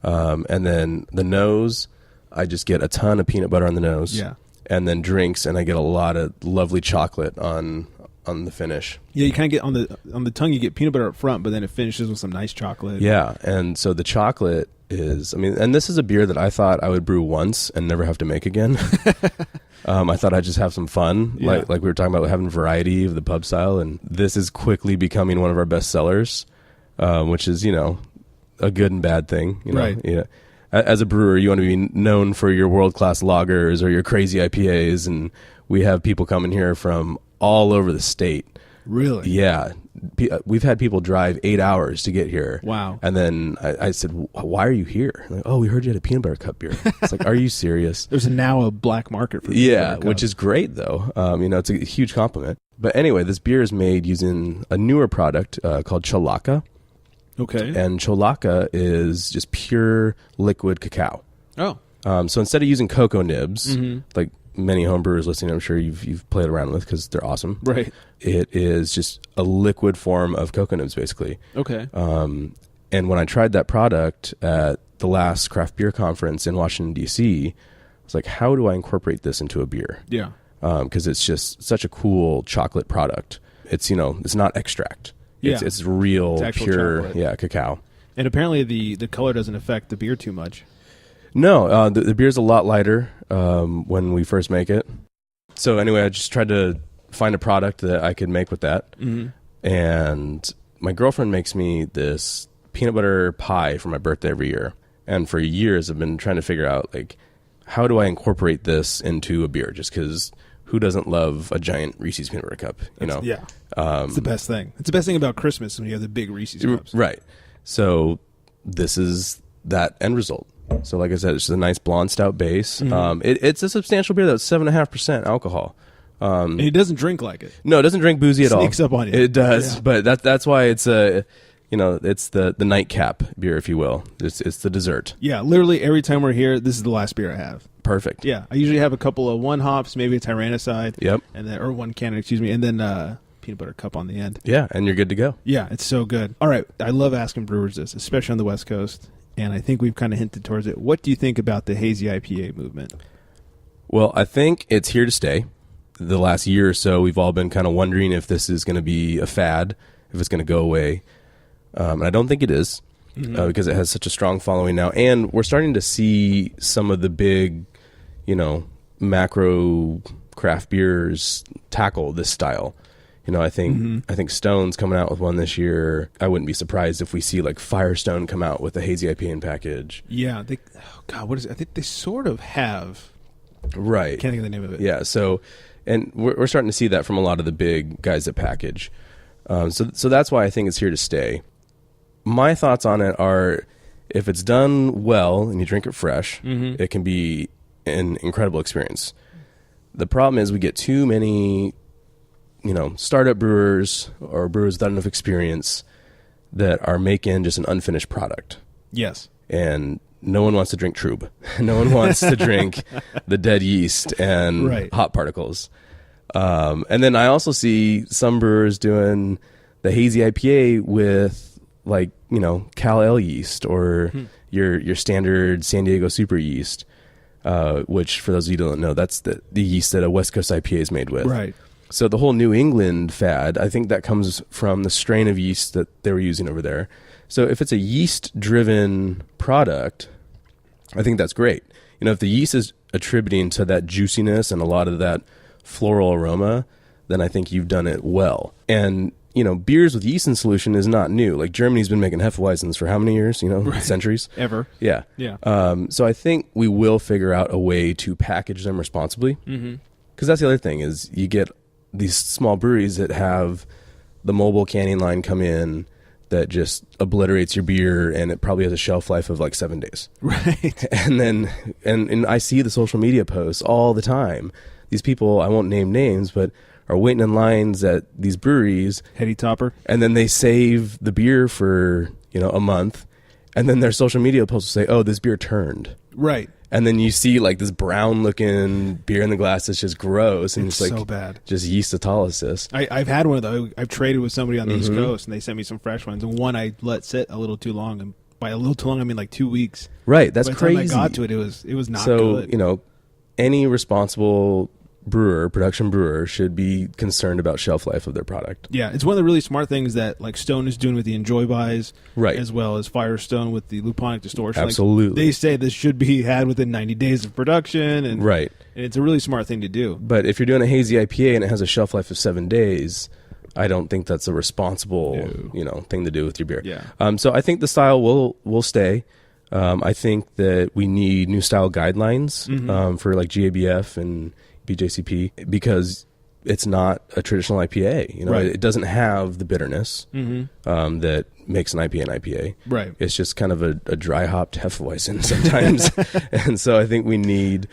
[SPEAKER 1] And then the nose, I just get a ton of peanut butter on the nose.
[SPEAKER 6] Yeah.
[SPEAKER 1] And then drinks, and I get a lot of lovely chocolate on the finish.
[SPEAKER 6] Yeah, you kind of get on the tongue, you get peanut butter up front, but then it finishes with some nice chocolate.
[SPEAKER 1] Yeah. And so the chocolate is, and this is a beer that I thought I would brew once and never have to make again. I thought I'd just have some fun, like we were talking about having variety of the pub style, and this is quickly becoming one of our best sellers, which is, a good and bad thing.
[SPEAKER 6] Right.
[SPEAKER 1] Yeah. As a brewer, you want to be known for your world-class lagers or your crazy IPAs, and we have people coming here from all over the state.
[SPEAKER 6] Really?
[SPEAKER 1] Yeah. We've had people drive 8 hours to get here.
[SPEAKER 6] Wow.
[SPEAKER 1] And then I said, why are you here? Like, oh, we heard you had a peanut butter cup beer. It's like, are you serious?
[SPEAKER 6] There's now a black market for peanut butter cup.
[SPEAKER 1] Which is great, though. It's a huge compliment. But anyway, this beer is made using a newer product called Cholaca.
[SPEAKER 6] Okay.
[SPEAKER 1] And Cholaca is just pure liquid cacao.
[SPEAKER 6] Oh.
[SPEAKER 1] So instead of using cocoa nibs, like many homebrewers listening, I'm sure you've played around with because they're awesome.
[SPEAKER 6] Right.
[SPEAKER 1] It is just a liquid form of cocoa nibs, basically.
[SPEAKER 6] Okay.
[SPEAKER 1] And when I tried that product at the last craft beer conference in Washington, D.C., I was like, how do I incorporate this into a beer?
[SPEAKER 6] Yeah.
[SPEAKER 1] Because it's just such a cool chocolate product. It's, it's not extract.
[SPEAKER 6] Yeah.
[SPEAKER 1] It's real,
[SPEAKER 6] it's
[SPEAKER 1] pure,
[SPEAKER 6] chocolate.
[SPEAKER 1] Cacao.
[SPEAKER 6] And apparently the color doesn't affect the beer too much.
[SPEAKER 1] No, the beer's a lot lighter when we first make it. So anyway, I just tried to find a product that I could make with that. Mm-hmm. And my girlfriend makes me this peanut butter pie for my birthday every year. And for years, I've been trying to figure out, like, how do I incorporate this into a beer? Just because who doesn't love a giant Reese's peanut butter cup? You know,
[SPEAKER 6] Yeah. It's the best thing. It's the best thing about Christmas when you have the big Reese's cups.
[SPEAKER 1] right. So this is that end result. So like I said, it's just a nice blonde stout base. It's a substantial beer that's 7.5% alcohol.
[SPEAKER 6] And he doesn't drink like it.
[SPEAKER 1] No, it doesn't drink boozy at all.
[SPEAKER 6] Sneaks up on you.
[SPEAKER 1] It does,
[SPEAKER 6] Yeah.
[SPEAKER 1] but that's why it's it's the nightcap beer, if you will. It's the dessert.
[SPEAKER 6] Yeah, literally every time we're here, this is the last beer I have.
[SPEAKER 1] Perfect.
[SPEAKER 6] Yeah, I usually have a couple of one hops, maybe a Tyrannicide.
[SPEAKER 1] Yep.
[SPEAKER 6] And then, or one cannon, excuse me, and then peanut butter cup on the end.
[SPEAKER 1] Yeah, and you're good to go.
[SPEAKER 6] Yeah, it's so good. All right, I love asking brewers this, especially on the West Coast, and I think we've kind of hinted towards it. What do you think about the hazy IPA movement?
[SPEAKER 1] Well, I think it's here to stay. The last year or so, we've all been kind of wondering if this is going to be a fad, if it's going to go away. And I don't think it is, because it has such a strong following now. And we're starting to see some of the big, macro craft beers tackle this style. I think Stone's coming out with one this year. I wouldn't be surprised if we see like Firestone come out with a hazy IPA in package.
[SPEAKER 6] Yeah, what is it? I think they sort of have.
[SPEAKER 1] Right.
[SPEAKER 6] Can't think of the name of it.
[SPEAKER 1] Yeah, so, and we're starting to see that from a lot of the big guys that package. So that's why I think it's here to stay. My thoughts on it are, if it's done well and you drink it fresh, it can be an incredible experience. The problem is we get too many, startup brewers or brewers without enough experience that are making just an unfinished product.
[SPEAKER 6] Yes.
[SPEAKER 1] And no one wants to drink Trub. No one wants to drink the dead yeast and hot particles. And then I also see some brewers doing the hazy IPA with Cal Ale yeast or your standard San Diego super yeast, which for those of you who don't know, that's the yeast that a West Coast IPA is made with.
[SPEAKER 6] Right.
[SPEAKER 1] So the whole New England fad, I think that comes from the strain of yeast that they were using over there. So if it's a yeast-driven product, I think that's great. If the yeast is attributing to that juiciness and a lot of that floral aroma, then I think you've done it well. And, beers with yeast in solution is not new. Like Germany's been making Hefeweizens for how many years, centuries?
[SPEAKER 6] Ever.
[SPEAKER 1] Yeah.
[SPEAKER 6] Yeah.
[SPEAKER 1] So I think we will figure out a way to package them responsibly. Because that's the other thing is you get these small breweries that have the mobile canning line come in that just obliterates your beer, and it probably has a shelf life of like 7 days.
[SPEAKER 6] Right.
[SPEAKER 1] And then, and I see the social media posts all the time. These people, I won't name names, but are waiting in lines at these breweries.
[SPEAKER 6] Heady topper.
[SPEAKER 1] And then they save the beer for, a month. And then their social media posts will say, oh, this beer turned.
[SPEAKER 6] Right.
[SPEAKER 1] And then you see like this brown looking beer in the glass that's just gross. And
[SPEAKER 6] It's
[SPEAKER 1] like
[SPEAKER 6] so bad.
[SPEAKER 1] Just yeast autolysis.
[SPEAKER 6] I've had one of those. I've traded with somebody on the East Coast, and they sent me some fresh ones. And one I let sit a little too long. And by a little too long, I mean like 2 weeks.
[SPEAKER 1] Right. That's
[SPEAKER 6] by the
[SPEAKER 1] crazy.
[SPEAKER 6] time I got to it, it was not
[SPEAKER 1] so,
[SPEAKER 6] good.
[SPEAKER 1] Any responsible production brewer should be concerned about shelf life of their product.
[SPEAKER 6] Yeah, it's one of the really smart things that like Stone is doing with the Enjoy Buys,
[SPEAKER 1] right,
[SPEAKER 6] as well as Firestone with the Luponic Distortion.
[SPEAKER 1] Absolutely.
[SPEAKER 6] Like, they say this should be had within 90 days of production, and
[SPEAKER 1] right.
[SPEAKER 6] And it's a really smart thing to do.
[SPEAKER 1] But if you're doing a hazy IPA and it has a shelf life of 7 days, I don't think that's a responsible, thing to do with your beer.
[SPEAKER 6] Yeah.
[SPEAKER 1] So I think the style will stay. I think that we need new style guidelines for like GABF and BJCP, because it's not a traditional IPA.
[SPEAKER 6] Right.
[SPEAKER 1] It doesn't have the bitterness that makes an IPA an IPA.
[SPEAKER 6] Right.
[SPEAKER 1] It's just kind of a dry hopped Hefeweizen sometimes. And so I think we need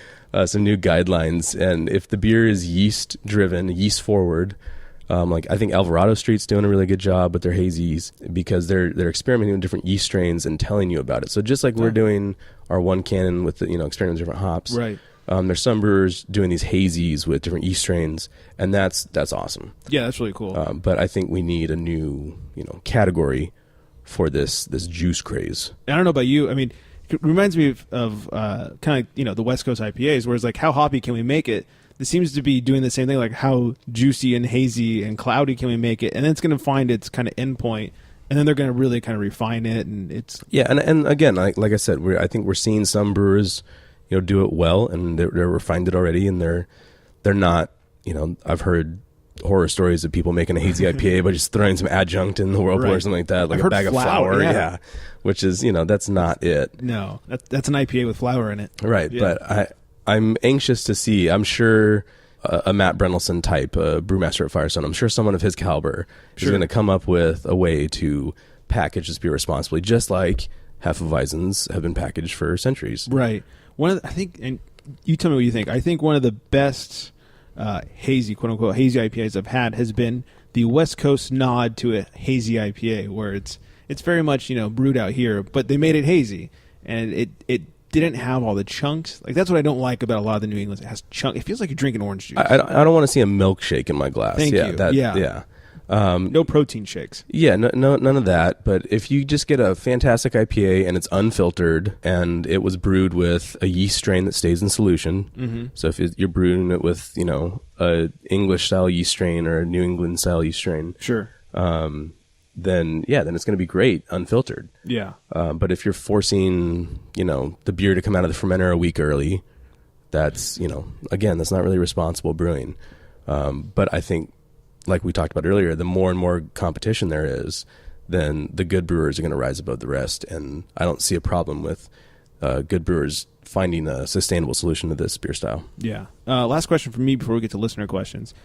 [SPEAKER 1] some new guidelines. And if the beer is yeast driven, yeast forward, like I think Alvarado Street's doing a really good job with their hazies, because they're experimenting with different yeast strains and telling you about it. So just like we're doing our one cannon with the, experimenting with different hops.
[SPEAKER 6] Right.
[SPEAKER 1] There's some brewers doing these hazies with different yeast strains, and that's awesome.
[SPEAKER 6] Yeah, that's really cool.
[SPEAKER 1] But I think we need a new, category for this juice craze.
[SPEAKER 6] I don't know about you. I mean, it reminds me of kind of the West Coast IPAs, where it's like, how hoppy can we make it? This seems to be doing the same thing, like how juicy and hazy and cloudy can we make it? And then it's going to find its kind of endpoint, and then they're going to really kind of refine it. And it's
[SPEAKER 1] and again, like I said, I think we're seeing some brewers, do it well, and they're refined it already, and they're not. I've heard horror stories of people making a hazy IPA by just throwing some adjunct in the whirlpool or something like that, like a bag of flour, which is that's not it.
[SPEAKER 6] No, that's an IPA with flour in it,
[SPEAKER 1] right?
[SPEAKER 6] Yeah.
[SPEAKER 1] But I'm anxious to see. I'm sure a Matt Brentelson type, brewmaster at Firestone. I'm sure someone of his caliber is going to come up with a way to package this beer responsibly, just like Hefeweizens have been packaged for centuries.
[SPEAKER 6] Right. I think, and you tell me what you think. I think one of the best hazy, quote unquote, hazy IPAs I've had has been the West Coast nod to a hazy IPA, where it's very much, brewed out here, but they made it hazy, and it didn't have all the chunks. Like, that's what I don't like about a lot of the New England. It has chunk. It feels like you're drinking orange juice.
[SPEAKER 1] I don't want to see a milkshake in my glass.
[SPEAKER 6] Thank you.
[SPEAKER 1] Yeah.
[SPEAKER 6] No protein shakes.
[SPEAKER 1] Yeah, no, none of that. But if you just get a fantastic IPA and it's unfiltered and it was brewed with a yeast strain that stays in solution, so if you're brewing it with a English style yeast strain or a New England style yeast strain,
[SPEAKER 6] sure,
[SPEAKER 1] then it's going to be great unfiltered.
[SPEAKER 6] Yeah.
[SPEAKER 1] But if you're forcing the beer to come out of the fermenter a week early, that's again, that's not really responsible brewing. But I think, like we talked about earlier, the more and more competition there is, then the good brewers are going to rise above the rest. And I don't see a problem with good brewers finding a sustainable solution to this beer style.
[SPEAKER 6] Yeah. Last question from me before we get to listener questions.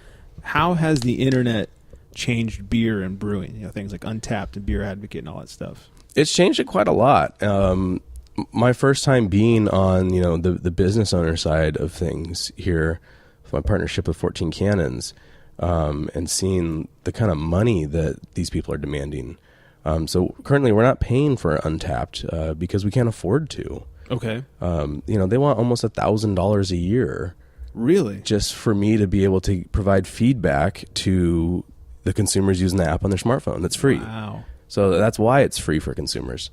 [SPEAKER 6] How has the internet changed beer and brewing? Things like Untapped and Beer Advocate and all that stuff.
[SPEAKER 1] It's changed it quite a lot. My first time being on the business owner side of things here, with my partnership with 14 Cannons, and seeing the kind of money that these people are demanding. So currently we're not paying for Untapped because we can't afford to.
[SPEAKER 6] Okay.
[SPEAKER 1] They want almost $1,000 a year.
[SPEAKER 6] Really?
[SPEAKER 1] Just for me to be able to provide feedback to the consumers using the app on their smartphone. That's free.
[SPEAKER 6] Wow.
[SPEAKER 1] So that's why it's free for consumers.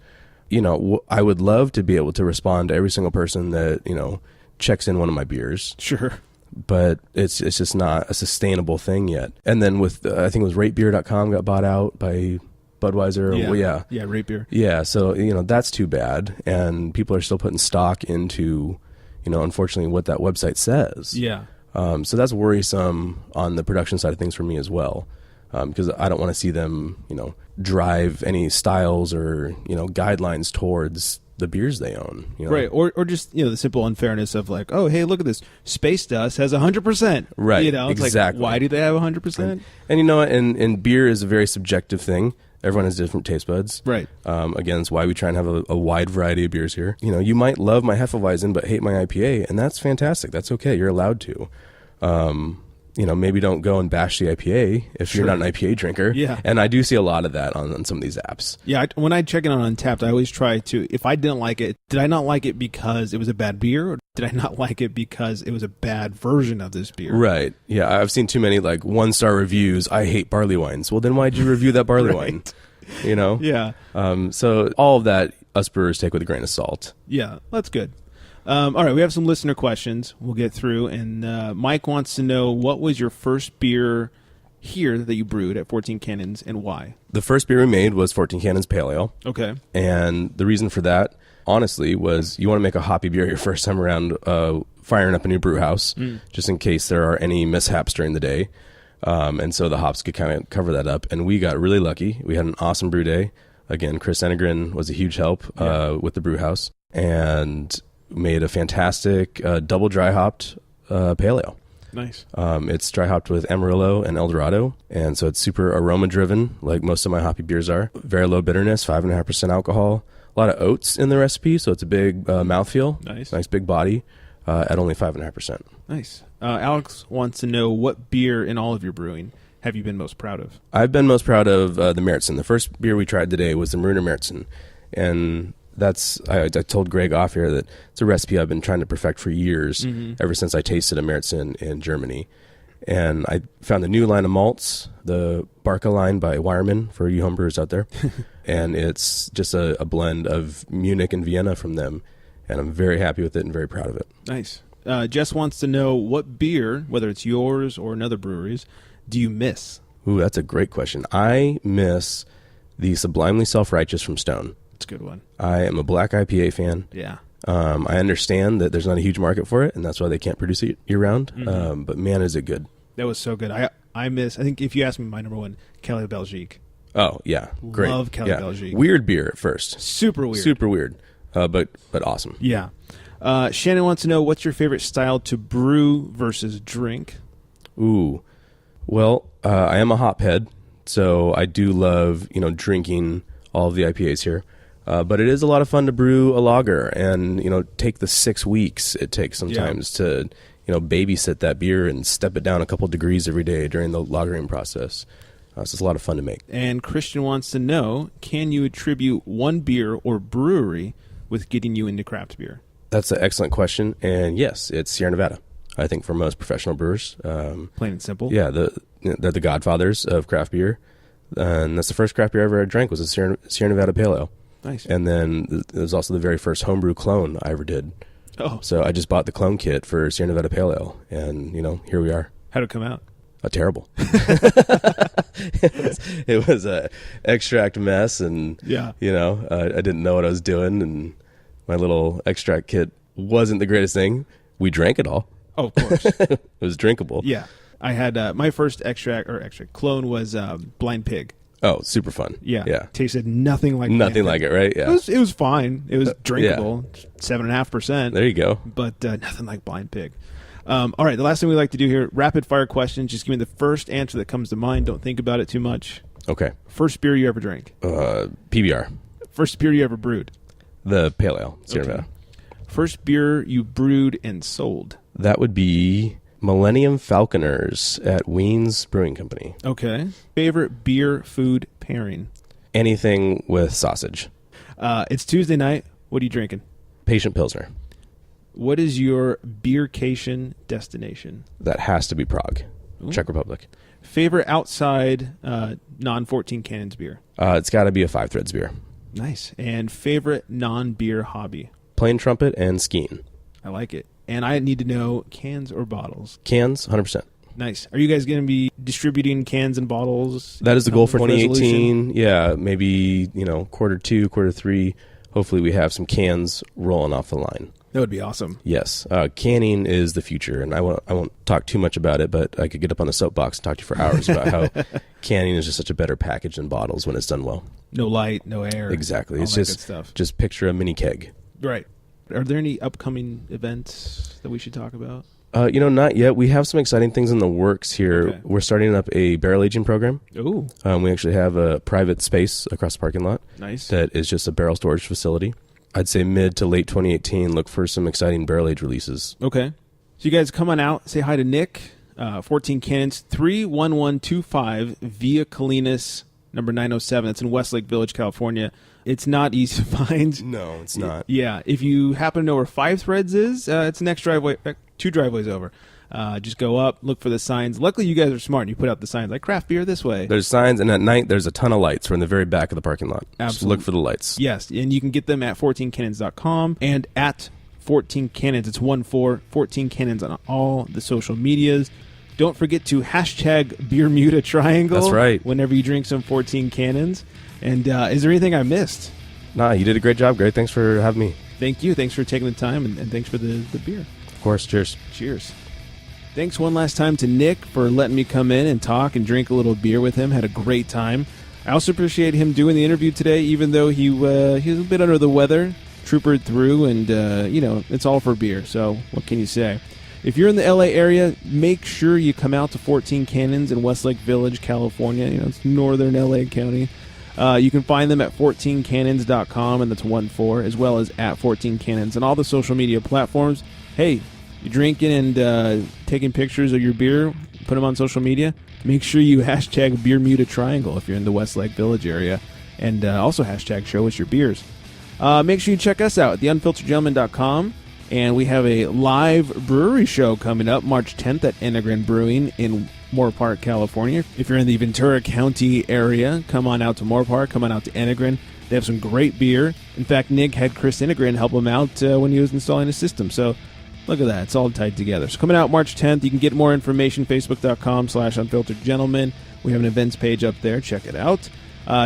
[SPEAKER 1] I would love to be able to respond to every single person that, checks in one of my beers.
[SPEAKER 6] Sure.
[SPEAKER 1] But it's just not a sustainable thing yet. And then with, I think it was ratebeer.com got bought out by Budweiser.
[SPEAKER 6] Yeah. Yeah, Rate Beer.
[SPEAKER 1] Yeah, so, that's too bad. And people are still putting stock into, unfortunately, what that website says.
[SPEAKER 6] Yeah.
[SPEAKER 1] So that's worrisome on the production side of things for me as well. Because I don't want to see them, drive any styles or, guidelines towards the beers they own.
[SPEAKER 6] Right, or just, the simple unfairness of like, oh, hey, look at this. Space Dust has 100%.
[SPEAKER 1] Right,
[SPEAKER 6] it's
[SPEAKER 1] exactly.
[SPEAKER 6] Like, why do they have 100%?
[SPEAKER 1] And you know what, and beer is a very subjective thing. Everyone has different taste buds.
[SPEAKER 6] Right.
[SPEAKER 1] Again, it's why we try and have a wide variety of beers here. You might love my Hefeweizen but hate my IPA, and that's fantastic. That's okay. You're allowed to. Maybe don't go and bash the IPA if you're not an IPA drinker.
[SPEAKER 6] Yeah.
[SPEAKER 1] And I do see a lot of that on some of these apps.
[SPEAKER 6] Yeah, when I check in on Untapped, I always try to, if I didn't like it, did I not like it because it was a bad beer, or did I not like it because it was a bad version of this beer?
[SPEAKER 1] Right. Yeah, I've seen too many 1-star reviews. I hate barley wines. Well, then why'd you review that barley wine?
[SPEAKER 6] Yeah.
[SPEAKER 1] So all of that, us brewers take with a grain of salt.
[SPEAKER 6] Yeah, that's good. All right, we have some listener questions we'll get through, and Mike wants to know, what was your first beer here that you brewed at 14 Cannons, and why?
[SPEAKER 1] The first beer we made was 14 Cannons Pale Ale.
[SPEAKER 6] Okay.
[SPEAKER 1] And the reason for that, honestly, was you want to make a hoppy beer your first time around firing up a new brew house, just in case there are any mishaps during the day. And so the hops could kind of cover that up. And we got really lucky. We had an awesome brew day. Again, Chris Enegren was a huge help with the brew house. And made a fantastic double dry hopped pale ale.
[SPEAKER 6] Nice.
[SPEAKER 1] It's dry hopped with Amarillo and Eldorado, and so it's super aroma driven, like most of my hoppy beers are. Very low bitterness, 5.5% alcohol. A lot of oats in the recipe, so it's a big mouthfeel. Nice big body at only 5.5%.
[SPEAKER 6] Nice. Alex wants to know, what beer in all of your brewing have you been most proud of?
[SPEAKER 1] I've been most proud of the Märzen. The first beer we tried today was the Maruna Märzen, and I told Greg off here that it's a recipe I've been trying to perfect for years, ever since I tasted a Märzen in Germany. And I found a new line of malts, the Barca line by Weyermann, for you homebrewers out there. And it's just a blend of Munich and Vienna from them. And I'm very happy with it and very proud of it.
[SPEAKER 6] Nice. Jess wants to know, what beer, whether it's yours or another brewery's, do you miss?
[SPEAKER 1] Ooh, that's a great question. I miss the Sublimely Self-Righteous from Stone.
[SPEAKER 6] It's a good one.
[SPEAKER 1] I am a black IPA fan.
[SPEAKER 6] Yeah.
[SPEAKER 1] I understand that there's not a huge market for it, and that's why they can't produce it year-round. But man, is it good.
[SPEAKER 6] That was so good. I think if you ask me, my number one, Calais Belgique.
[SPEAKER 1] Oh, yeah. Great.
[SPEAKER 6] Love Calais Belgique.
[SPEAKER 1] Weird beer at first.
[SPEAKER 6] Super weird.
[SPEAKER 1] Super weird, but awesome.
[SPEAKER 6] Yeah. Shannon wants to know, what's your favorite style to brew versus drink?
[SPEAKER 1] Ooh. Well, I am a hophead, so I do love, drinking all of the IPAs here. But it is a lot of fun to brew a lager and, take the 6 weeks it takes sometimes to, babysit that beer and step it down a couple degrees every day during the lagering process. So it's a lot of fun to make.
[SPEAKER 6] And Christian wants to know, can you attribute one beer or brewery with getting you into craft beer?
[SPEAKER 1] That's an excellent question. And yes, it's Sierra Nevada. I think for most professional brewers.
[SPEAKER 6] Plain and simple.
[SPEAKER 1] Yeah, they're the godfathers of craft beer. And that's the first craft beer I ever drank was a Sierra Nevada Pale Ale.
[SPEAKER 6] Nice.
[SPEAKER 1] And then it was also the very first homebrew clone I ever did.
[SPEAKER 6] Oh.
[SPEAKER 1] So I just bought the clone kit for Sierra Nevada Pale Ale. And, here we are.
[SPEAKER 6] How'd it come out?
[SPEAKER 1] Terrible. It was a extract mess, and I didn't know what I was doing, and my little extract kit wasn't the greatest thing. We drank it all.
[SPEAKER 6] Oh, of course.
[SPEAKER 1] It was drinkable.
[SPEAKER 6] Yeah, I had my first extract clone was Blind Pig.
[SPEAKER 1] Oh, super fun.
[SPEAKER 6] Yeah. Tasted nothing like
[SPEAKER 1] it, right? Yeah.
[SPEAKER 6] It was fine. It was drinkable, 7.5%.
[SPEAKER 1] There you go.
[SPEAKER 6] But nothing like Blind Pig. All right, the last thing we like to do here, rapid fire questions. Just give me the first answer that comes to mind. Don't think about it too much.
[SPEAKER 1] Okay.
[SPEAKER 6] First beer you ever drank?
[SPEAKER 1] PBR.
[SPEAKER 6] First beer you ever brewed?
[SPEAKER 1] The Pale Ale, Sierra Nevada.
[SPEAKER 6] First beer you brewed and sold?
[SPEAKER 1] That would be Millennium Falconers at Wien's Brewing Company.
[SPEAKER 6] Okay. Favorite beer food pairing?
[SPEAKER 1] Anything with sausage.
[SPEAKER 6] It's Tuesday night. What are you drinking?
[SPEAKER 1] Patient Pilsner.
[SPEAKER 6] What is your beercation destination?
[SPEAKER 1] That has to be Prague, Czech Republic.
[SPEAKER 6] Favorite outside non-14 Cannons beer?
[SPEAKER 1] It's got to be a Five Threads beer.
[SPEAKER 6] Nice. And favorite non-beer hobby?
[SPEAKER 1] Playing trumpet and skiing.
[SPEAKER 6] I like it. And I need to know cans or bottles?
[SPEAKER 1] Cans, 100%.
[SPEAKER 6] Nice. Are you guys going to be distributing cans and bottles?
[SPEAKER 1] That is the goal for 2018.
[SPEAKER 6] Resolution?
[SPEAKER 1] Yeah, maybe, quarter 2, quarter 3. Hopefully we have some cans rolling off the line.
[SPEAKER 6] That would be awesome.
[SPEAKER 1] Yes. Canning is the future, and I won't talk too much about it, but I could get up on the soapbox and talk to you for hours about how canning is just such a better package than bottles when it's done well.
[SPEAKER 6] No light, no air.
[SPEAKER 1] Exactly.
[SPEAKER 6] All
[SPEAKER 1] It's
[SPEAKER 6] that
[SPEAKER 1] just
[SPEAKER 6] good stuff.
[SPEAKER 1] Just picture a mini keg.
[SPEAKER 6] Right. Are there any upcoming events that we should talk about?
[SPEAKER 1] Not yet. We have some exciting things in the works here.
[SPEAKER 6] Okay.
[SPEAKER 1] We're starting up a barrel aging program.
[SPEAKER 6] Ooh.
[SPEAKER 1] We actually have a private space across the parking lot.
[SPEAKER 6] Nice.
[SPEAKER 1] That is just a barrel storage facility. I'd say mid to late 2018, look for some exciting barrel age releases.
[SPEAKER 6] Okay. So you guys come on out, say hi to Nick, 14 Cannons, 31125 Via Colinas, number 907. That's in Westlake Village, California. It's not easy to find.
[SPEAKER 1] No, it's not.
[SPEAKER 6] Yeah. If you happen to know where Five Threads is, it's the next driveway, 2 driveways over. Just go up, look for the signs. Luckily, you guys are smart. And you put out the signs like craft beer this way.
[SPEAKER 1] There's signs, and at night there's a ton of lights. We're in the very back of the parking lot.
[SPEAKER 6] Absolutely.
[SPEAKER 1] Just look for the lights.
[SPEAKER 6] Yes, and you can get them at 14cannons.com and at 14 Cannons. It's 14 Cannons on all the social medias. Don't forget to hashtag Bermuda Triangle.
[SPEAKER 1] That's right.
[SPEAKER 6] Whenever you drink some 14 Cannons. And is there anything I missed?
[SPEAKER 1] Nah, you did a great job, Greg. Thanks for having me.
[SPEAKER 6] Thank you. Thanks for taking the time, and thanks for the beer.
[SPEAKER 1] Of course. Cheers.
[SPEAKER 6] Cheers. Thanks one last time to Nick for letting me come in and talk and drink a little beer with him. Had a great time. I also appreciate him doing the interview today, even though he was a bit under the weather. Troopered through, and, it's all for beer. So what can you say? If you're in the L.A. area, make sure you come out to 14 Cannons in Westlake Village, California. It's northern L.A. County. You can find them at 14cannons.com, and that's 14, as well as at 14 Cannons and all the social media platforms. Hey, you're drinking and taking pictures of your beer, put them on social media. Make sure you hashtag Bermuda Triangle if you're in the Westlake Village area, and also hashtag show us your beers. Make sure you check us out at theunfilteredgentleman.com, and we have a live brewery show coming up March 10th at Enegren Brewing in Moore Park, California. If you're in the Ventura County area, come on out to Moore Park, come on out to Enegren. They have some great beer. In fact, Nick had Chris Enegren help him out when he was installing his system. So look at that. It's all tied together. So coming out March 10th, you can get more information, facebook.com/unfilteredgentleman. We have an events page up there. Check it out.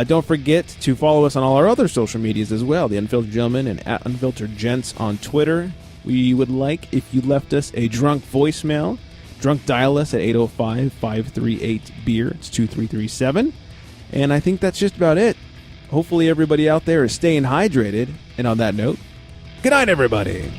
[SPEAKER 6] Don't forget to follow us on all our other social medias as well, The Unfiltered Gentleman and at Unfiltered Gents on Twitter. We would like if you left us a drunk voicemail. Drunk dial us at 805-538-BEER. It's 2337. And I think that's just about it. Hopefully everybody out there is staying hydrated. And on that note, good night, everybody.